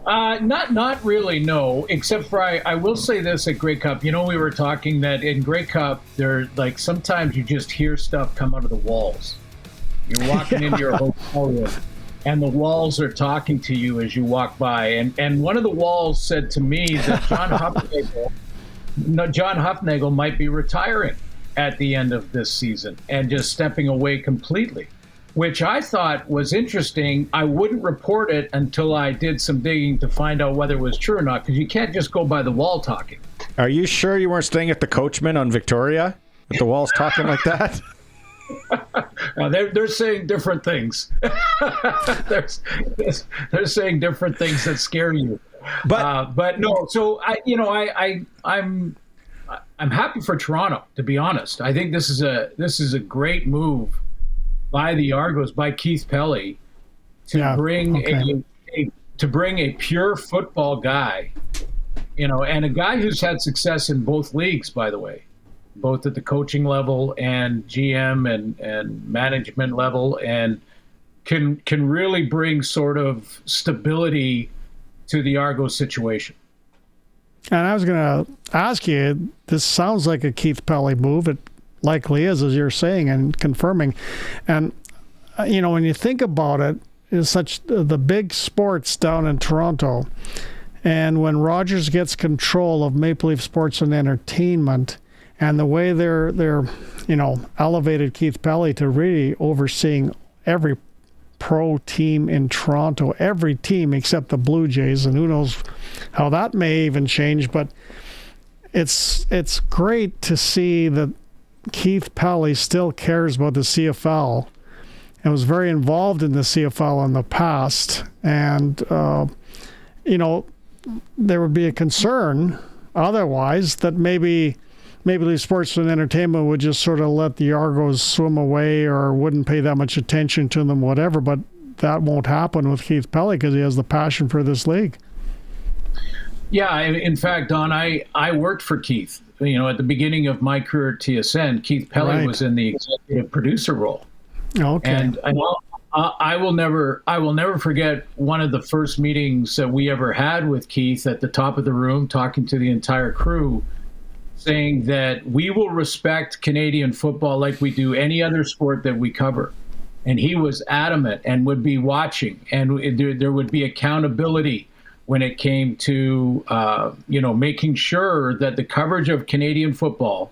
Not really, no. Except for I will say this at Grey Cup. You know, we were talking that in Grey Cup, there like sometimes you just hear stuff come out of the walls. You're walking into your hotel room, and the walls are talking to you as you walk by. And one of the walls said to me that John Hufnagel might be retiring at the end of this season and just stepping away completely, which I thought was interesting. I wouldn't report it until I did some digging to find out whether it was true or not, because you can't just go by the wall talking. Are you sure you weren't staying at the Coachman on Victoria with the walls talking like that? They're saying different things. they're saying different things that scare you. But no. So I'm happy for Toronto, to be honest. I think this is a great move by the Argos, by Keith Pelly, to bring a pure football guy, and a guy who's had success in both leagues, by the way, both at the coaching level and GM and management level, and can really bring sort of stability to the Argos situation. And I was going to ask you, this sounds like a Keith Pelly move. It likely is, as you're saying and confirming. And, when you think about it, it's such the big sports down in Toronto. And when Rogers gets control of Maple Leaf Sports and Entertainment, and the way they're elevated Keith Pelly to really overseeing every pro team in Toronto, every team except the Blue Jays, and who knows how that may even change. But it's great to see that Keith Pelly still cares about the CFL and was very involved in the CFL in the past. And there would be a concern otherwise that maybe Leaf Sports and Entertainment would just sort of let the Argos swim away or wouldn't pay that much attention to them, whatever. But that won't happen with Keith Pelly because he has the passion for this league. Yeah, in fact, Don, I worked for Keith. At the beginning of my career at TSN, Keith Pelly was in the executive producer role. Okay. And I will never forget one of the first meetings that we ever had with Keith at the top of the room, talking to the entire crew, saying that we will respect Canadian football like we do any other sport that we cover. And he was adamant and would be watching, and there would be accountability when it came to, making sure that the coverage of Canadian football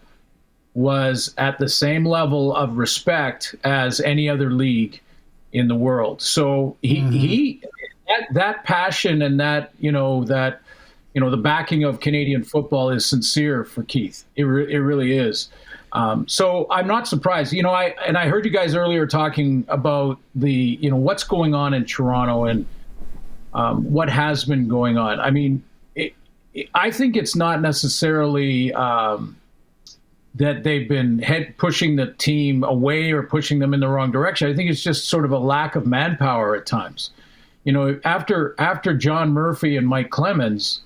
was at the same level of respect as any other league in the world. So that passion and that the backing of Canadian football is sincere for Keith. It really is. So I'm not surprised. I heard you guys earlier talking about the what's going on in Toronto and what has been going on. I mean, I think it's not necessarily that they've been pushing the team away or pushing them in the wrong direction. I think it's just sort of a lack of manpower at times. After John Murphy and Mike Clemens,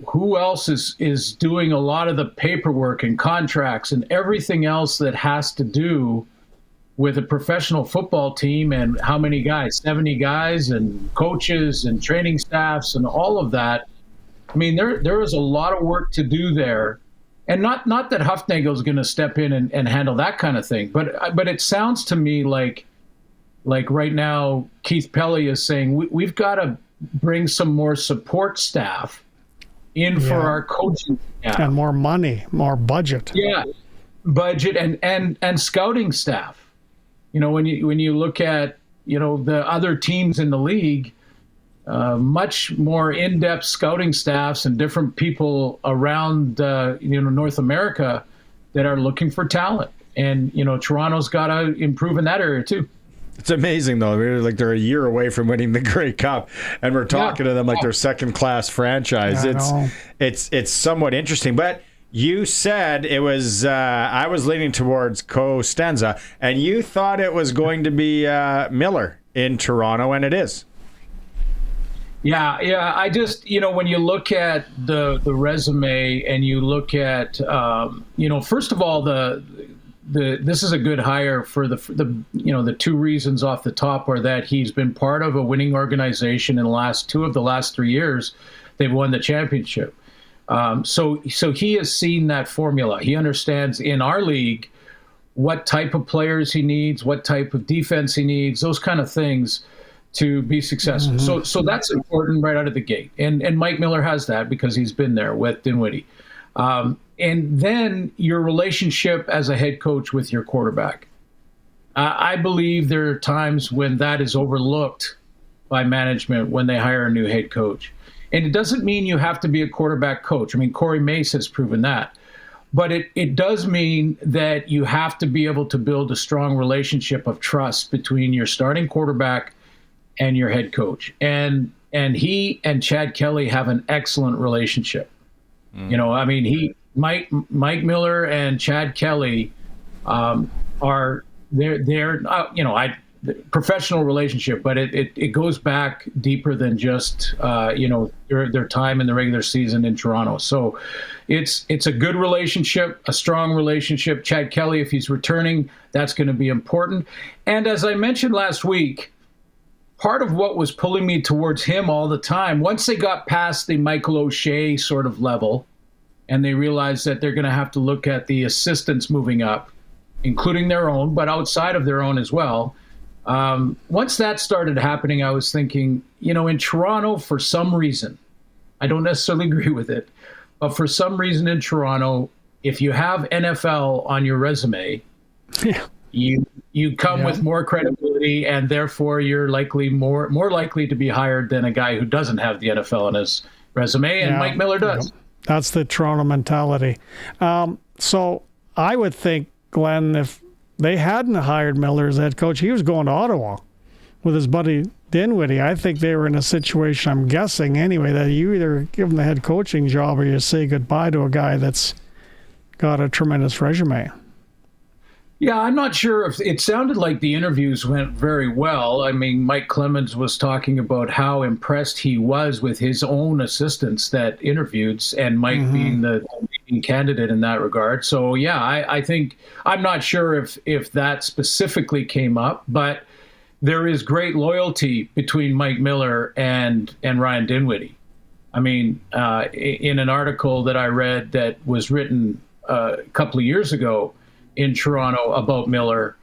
who else is doing a lot of the paperwork and contracts and everything else that has to do with a professional football team? And how many guys? 70 guys and coaches and training staffs and all of that. I mean, there is a lot of work to do there. And not that Hufnagel is going to step in and handle that kind of thing, but it sounds to me like right now Keith Pelly is saying we've got to bring some more support staff in for our coaching staff. And more money, more budget. Yeah, budget and scouting staff. When you look at the other teams in the league, much more in-depth scouting staffs and different people around North America that are looking for talent. And Toronto's got to improve in that area too. It's amazing though. They're a year away from winning the Grey Cup, and we're talking to them like they're second-class franchise. It's somewhat interesting. But you said it was. I was leaning towards Costanza, and you thought it was going to be Miller in Toronto, and it is. Yeah. I just, when you look at the resume and you look at, first of all, this is a good hire for the two reasons off the top are that he's been part of a winning organization in the last 2 of the last 3 years. They've won the championship. So he has seen that formula. He understands in our league what type of players he needs, what type of defense he needs, those kind of things to be successful. Mm-hmm. So that's important right out of the gate. And Mike Miller has that because he's been there with Dinwiddie. And then your relationship as a head coach with your quarterback. I believe there are times when that is overlooked by management when they hire a new head coach. And it doesn't mean you have to be a quarterback coach. I mean, Corey Mace has proven that. But it does mean that you have to be able to build a strong relationship of trust between your starting quarterback and your head coach. And he and Chad Kelly have an excellent relationship. Mike Miller and Chad Kelly are professional relationship, but it goes back deeper than just their time in the regular season in Toronto. So it's a good relationship, a strong relationship. Chad Kelly, if he's returning, that's going to be important. And as I mentioned last week, part of what was pulling me towards him all the time, once they got past the Michael O'Shea sort of level, and they realized that they're going to have to look at the assistants moving up, including their own, but outside of their own as well. Once that started happening, I was thinking, in Toronto, for some reason, I don't necessarily agree with it, but for some reason in Toronto, if you have NFL on your resume, you come with more credibility, and therefore you're more likely to be hired than a guy who doesn't have the NFL on his resume, and Mike Miller does. That's the Toronto mentality. So I would think, Glenn, if they hadn't hired Miller as head coach, he was going to Ottawa with his buddy Dinwiddie. I think they were in a situation, I'm guessing anyway, that you either give him the head coaching job or you say goodbye to a guy that's got a tremendous resume. Yeah, I'm not sure if it sounded like the interviews went very well. I mean, Mike Clemens was talking about how impressed he was with his own assistants that interviewed, and Mike being the leading candidate in that regard. So, yeah, I think I'm not sure if that specifically came up, but there is great loyalty between Mike Miller and Ryan Dinwiddie. I mean, in an article that I read that was written a couple of years ago in Toronto about Miller,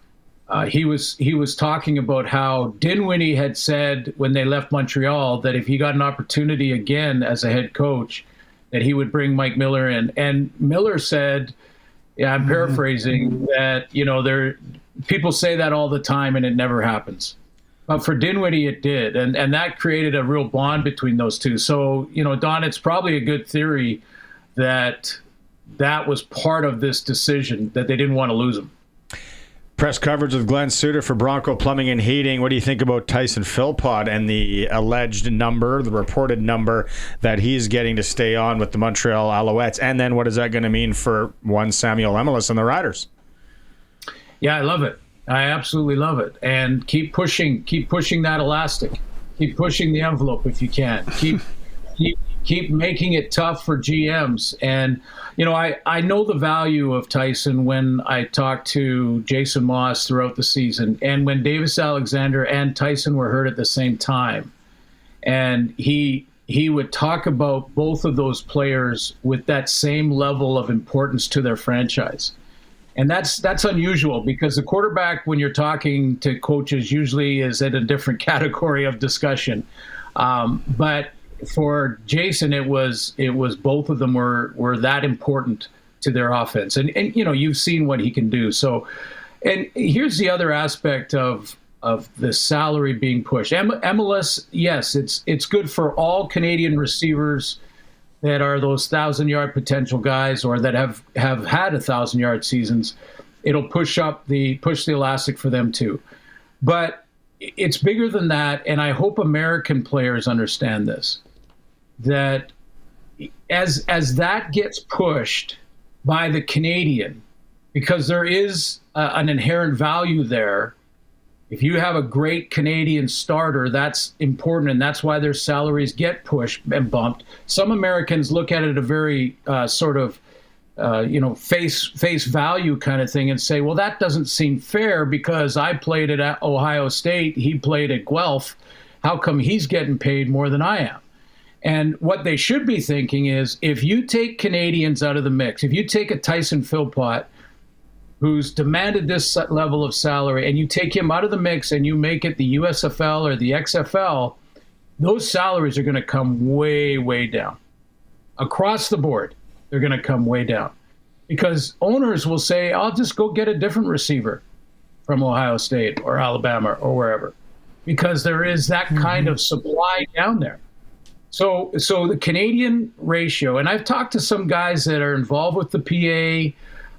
he was talking about how Dinwiddie had said when they left Montreal that if he got an opportunity again as a head coach, that he would bring Mike Miller in. And Miller said, I'm paraphrasing, that people say that all the time and it never happens. But for Dinwiddie, it did, and that created a real bond between those two. So, Don, it's probably a good theory that was part of this decision, that they didn't want to lose him. Press coverage with Glen Suitor for Bronco Plumbing and Heating. What do you think about Tyson Philpott and the alleged number, the reported number that he's getting to stay on with the Montreal Alouettes? And then what is that going to mean for one Samuel Emelis and the Riders? Yeah, I love it. I absolutely love it. And keep pushing that elastic. Keep pushing the envelope if you can. Keep making it tough for GMs. And, I know the value of Tyson when I talked to Jason Moss throughout the season, and when Davis Alexander and Tyson were hurt at the same time. And he would talk about both of those players with that same level of importance to their franchise. And that's unusual, because the quarterback, when you're talking to coaches, usually is at a different category of discussion. But for Jason, it was both of them were that important to their offense, and you've seen what he can do. So, and here's the other aspect of the salary being pushed. MLS, yes, it's good for all Canadian receivers that are those 1,000-yard potential guys, or that have had 1,000-yard seasons. It'll push the elastic for them too. But it's bigger than that, and I hope American players understand this, that as that gets pushed by the Canadian, because there is an inherent value there. If you have a great Canadian starter, that's important, and that's why their salaries get pushed and bumped. Some Americans look at it a very sort of face value kind of thing and say, well, that doesn't seem fair because I played at Ohio State, he played at Guelph. How come he's getting paid more than I am? And what they should be thinking is, if you take Canadians out of the mix, if you take a Tyson Philpott who's demanded this level of salary, and you take him out of the mix and you make it the USFL or the XFL, those salaries are going to come way, way down. Across the board, they're going to come way down. Because owners will say, I'll just go get a different receiver from Ohio State or Alabama or wherever. Because there is that kind of supply down there. So the Canadian ratio, and I've talked to some guys that are involved with the PA,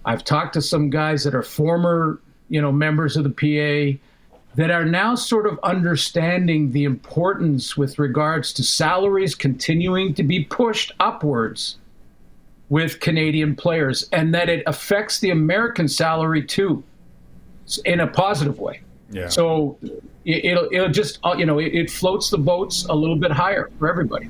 I've talked to some guys that are former, members of the PA that are now sort of understanding the importance with regards to salaries continuing to be pushed upwards with Canadian players, and that it affects the American salary too, in a positive way. Yeah. So it'll just, it floats the boats a little bit higher for everybody.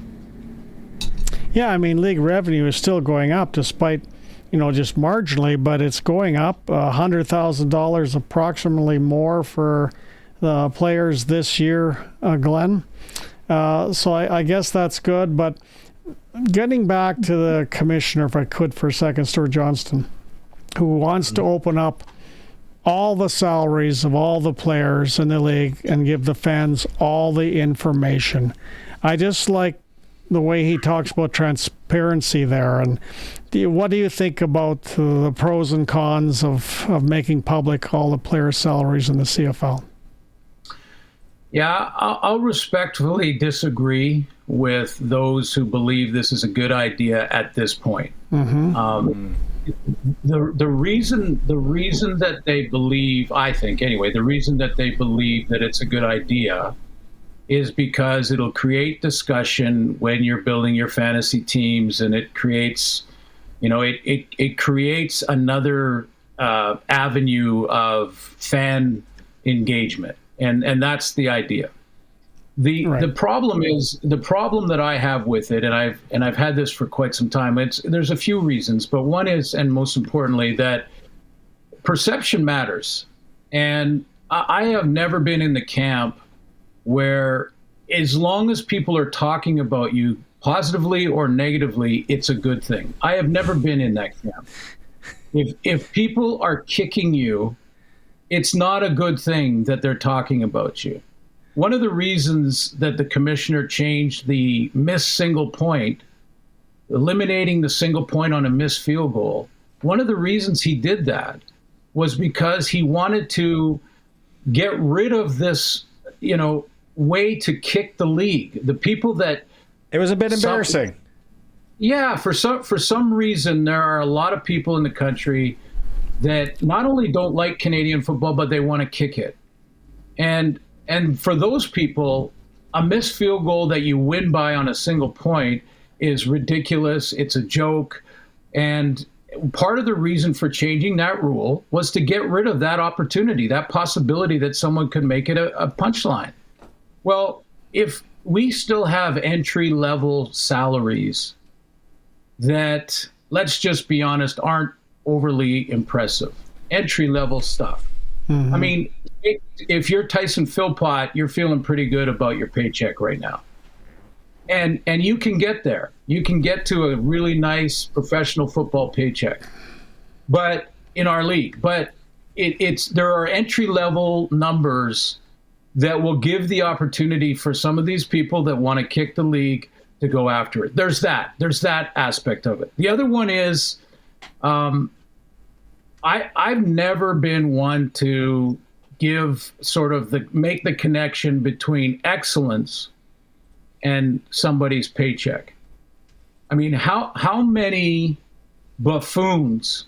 Yeah, I mean, league revenue is still going up despite, just marginally, but it's going up $100,000 approximately more for the players this year, Glenn. So I guess that's good. But getting back to the commissioner, if I could for a second, Stuart Johnston, who wants to open up all the salaries of all the players in the league and give the fans all the information. I just like the way he talks about transparency there. And what do you think about the pros and cons of making public all the players' salaries in the CFL? Yeah, I'll respectfully disagree with those who believe this is a good idea at this point. Mm-hmm. The reason that they believe, I think anyway, the reason that they believe that it's a good idea is because it'll create discussion when you're building your fantasy teams, and it creates, it creates another avenue of fan engagement, and that's the idea. The problem that I have with it, and I've had this for quite some time. There's a few reasons, but one is, and most importantly, that perception matters. And I have never been in the camp where, as long as people are talking about you positively or negatively, it's a good thing. I have never been in that camp. If people are kicking you, it's not a good thing that they're talking about you. One of the reasons that the commissioner changed the missed single point, eliminating the single point on a missed field goal, one of the reasons he did that was because he wanted to get rid of this, way to kick the league. The people that... It was a bit embarrassing. Yeah, for some reason, there are a lot of people in the country that not only don't like Canadian football, but they want to kick it. And for those people, a missed field goal that you win by on a single point is ridiculous. It's a joke. And part of the reason for changing that rule was to get rid of that opportunity, that possibility that someone could make it a punchline. Well, if we still have entry-level salaries that, let's just be honest, aren't overly impressive, entry-level stuff. Mm-hmm. I mean, if you're Tyson Philpott, you're feeling pretty good about your paycheck right now. And you can get there. You can get to a really nice professional football paycheck, but in our league. But there are entry-level numbers that will give the opportunity for some of these people that want to kick the league to go after it. There's that aspect of it. The other one is, I've never been one to give make the connection between excellence and somebody's paycheck. I mean, how many buffoons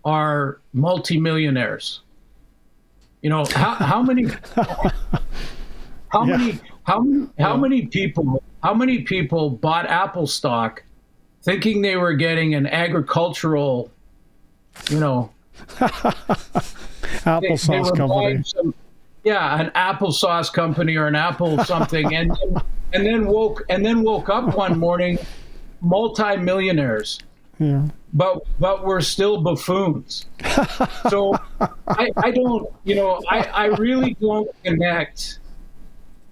are multimillionaires? How many How many people bought Apple stock thinking they were getting an agricultural, applesauce company. An applesauce company or an apple something, and then woke up one morning multi-millionaires. Yeah. But we're still buffoons. So I don't, I really don't connect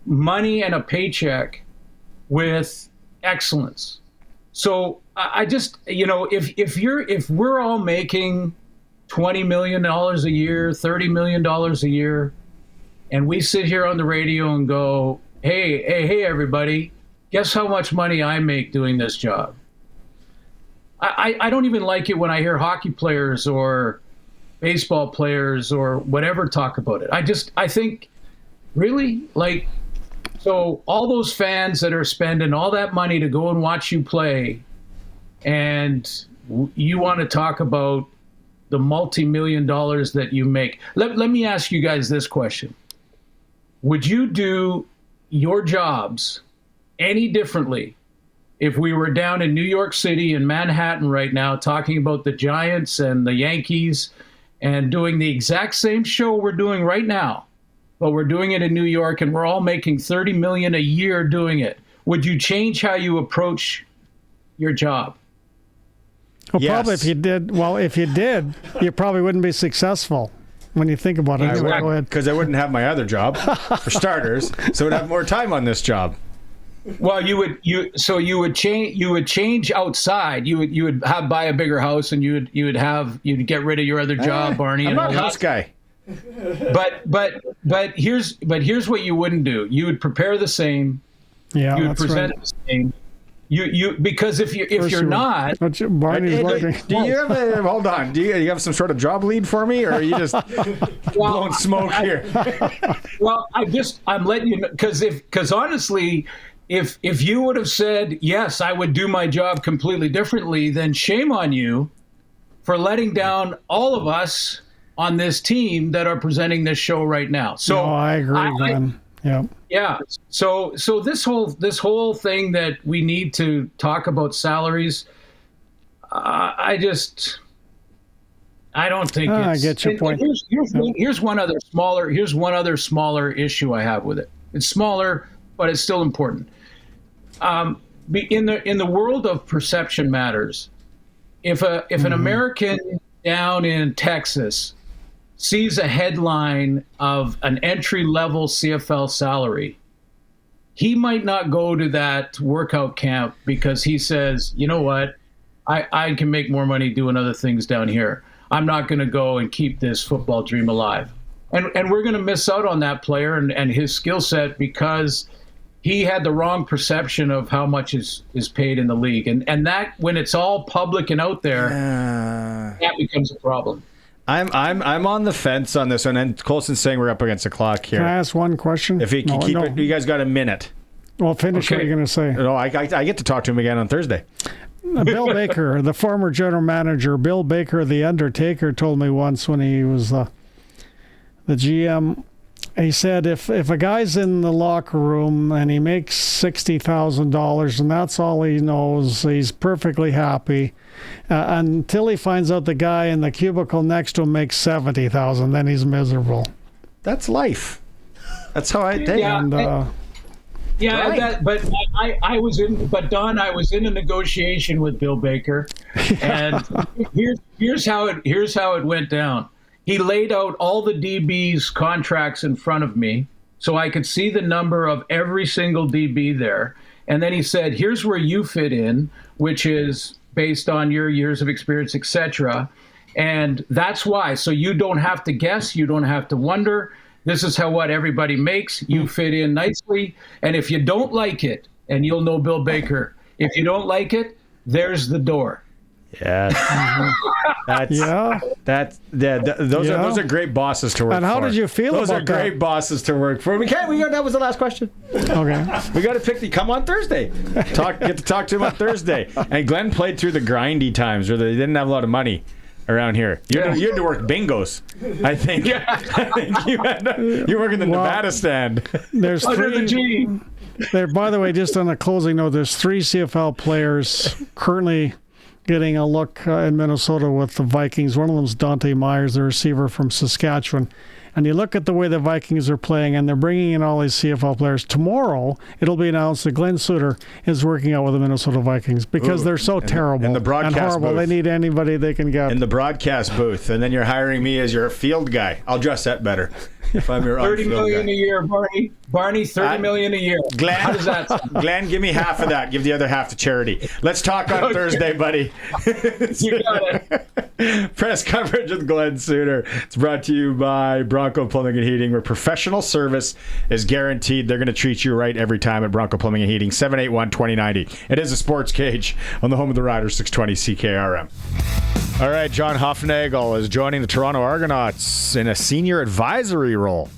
money and a paycheck with excellence. So I just, if we're all making $20 million a year, $30 million a year, and we sit here on the radio and go, hey, everybody, guess how much money I make doing this job? I don't even like it when I hear hockey players or baseball players or whatever talk about it. I think, really? So all those fans that are spending all that money to go and watch you play, and you want to talk about the multi-million dollars that you make. Let me ask you guys this question. Would you do your jobs any differently if we were down in New York City and Manhattan right now talking about the Giants and the Yankees and doing the exact same show we're doing right now, but we're doing it in New York and we're all making $30 million a year doing it? Would you change how you approach your job? Well, yes. Probably if you did, you probably wouldn't be successwill when you think about it. Exactly. Because I wouldn't have my other job, for starters, so I'd have more time on this job. Well, you would change outside. You would buy a bigger house, and you'd get rid of your other job, Barney. I'm not a house guy. But here's what you wouldn't do. You would prepare the same. Yeah, you would present it the same. Because if you're not, Barney's do you have hold on? Do you have some sort of job lead for me, or are you just blowing smoke here? Well, I'm letting you know, because honestly, if you would have said yes, I would do my job completely differently, then shame on you for letting down all of us on this team that are presenting this show right now. So I agree, Glenn. Yeah. So this whole thing that we need to talk about salaries, I don't think it's. I get your point. Here's one other smaller issue I have with it. It's smaller, but it's still important. In the world of perception matters, if an American down in Texas sees a headline of an entry-level CFL salary, he might not go to that workout camp because he says, you know what, I can make more money doing other things down here. I'm not going to go and keep this football dream alive. And we're going to miss out on that player and his skill set because he had the wrong perception of how much is paid in the league. And that, when it's all public and out there, that becomes a problem. I'm on the fence on this one, and Colson's saying we're up against the clock here. Can I ask one question? If you can keep it, you guys got a minute. Well, finish what you're going to say. No, I get to talk to him again on Thursday. Bill Baker, the former general manager, Bill Baker, the Undertaker, told me once when he was the GM. He said if a guy's in the locker room and he makes $60,000 and that's all he knows, he's perfectly happy until he finds out the guy in the cubicle next to him makes $70,000. Then he's miserable. That's life. That's how I take it. But I was in a negotiation with Bill Baker, and here's how it went down. He laid out all the DB's contracts in front of me so I could see the number of every single DB there. And then he said, here's where you fit in, which is based on your years of experience, etc. And that's why. So you don't have to guess. You don't have to wonder. This is what everybody makes. You fit in nicely. And if you don't like it, and you'll know Bill Baker, if you don't like it, there's the door. Yeah. Those are great bosses to work for. And how did you feel about that? Those are great bosses to work for. That was the last question. Okay. We got to pick come on Thursday. Get to talk to him on Thursday. And Glenn played through the grindy times where they didn't have a lot of money. around here. You had to work bingos, I think. I think you work in the Nevada stand. There's three. There, by the way, just on a closing note, there's 3 CFL players currently getting a look in Minnesota with the Vikings. One of them is Dante Myers, the receiver from Saskatchewan. And you look at the way the Vikings are playing, and they're bringing in all these CFL players. Tomorrow, it'll be announced that Glen Suitor is working out with the Minnesota Vikings because they're so terrible the broadcast and horrible. Booth. They need anybody they can get. In the broadcast booth. And then you're hiring me as your field guy. I'll dress that better if I'm your $30 million guy. a year, Barney. Barney, $30 million a year. Glenn, how does that sound? Glenn, give me half of that. Give the other half to charity. Let's talk on Thursday, buddy. You got it. Press coverage with Glen Suitor. It's brought to you by Bronco Plumbing and Heating, where professional service is guaranteed. They're going to treat you right every time at Bronco Plumbing and Heating. 781-2090. It is a sports cage on the home of the Riders, 620 CKRM. All right, John Hufnagel is joining the Toronto Argonauts in a senior advisory role.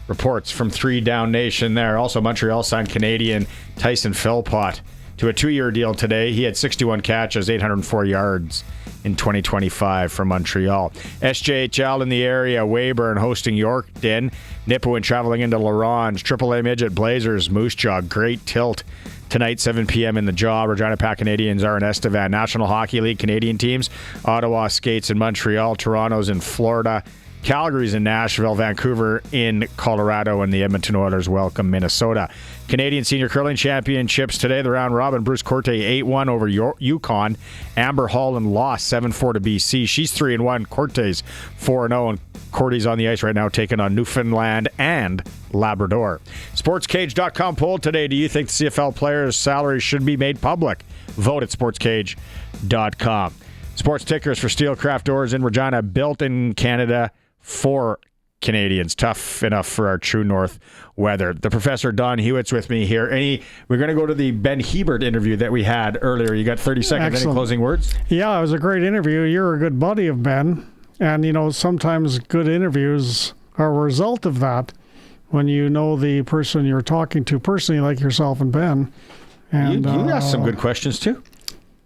Reports from 3 Down Nation there. Also, Montreal signed Canadian Tyson Philpott to a 2-year deal today. He had 61 catches, 804 yards in 2025 for Montreal. SJHL in the area, Weyburn hosting Yorkton. Nipawin traveling into Laurens. AAA Midget Blazers, Moose Jaw. Great tilt tonight, 7 p.m. in the Jaw. Regina Pac Canadians are in Estevan. National Hockey League Canadian teams. Ottawa skates in Montreal. Toronto's in Florida. Calgary's in Nashville, Vancouver in Colorado, and the Edmonton Oilers welcome Minnesota. Canadian Senior Curling Championships today, the round robin. Bruce Corte 8-1 over Yukon. Amber Holland lost 7-4 to BC. She's 3-1. Corte's 4-0, and Corte's on the ice right now taking on Newfoundland and Labrador. SportsCage.com poll today. Do you think the CFL players' salaries should be made public? Vote at SportsCage.com. Sports tickers for Steelcraft doors in Regina, built in Canada for Canadians. Tough enough for our true north weather. The Professor Don Hewitt's with me here. We're going to go to the Ben Hebert interview that we had earlier. You got 30 seconds. Excellent. Any closing words? Yeah, it was a great interview. You're a good buddy of Ben. And, sometimes good interviews are a result of that when you know the person you're talking to personally, like yourself and Ben. And You asked some good questions, too.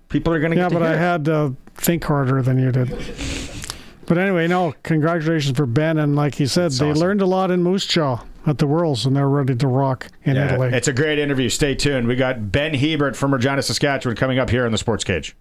People are going to get to Yeah, but hear I had to think harder than you did. But anyway, congratulations for Ben. And like he said, they learned a lot in Moose Jaw at the Worlds, and they're ready to rock in Italy. It's a great interview. Stay tuned. We got Ben Hebert from Regina, Saskatchewan coming up here on the Sports Cage.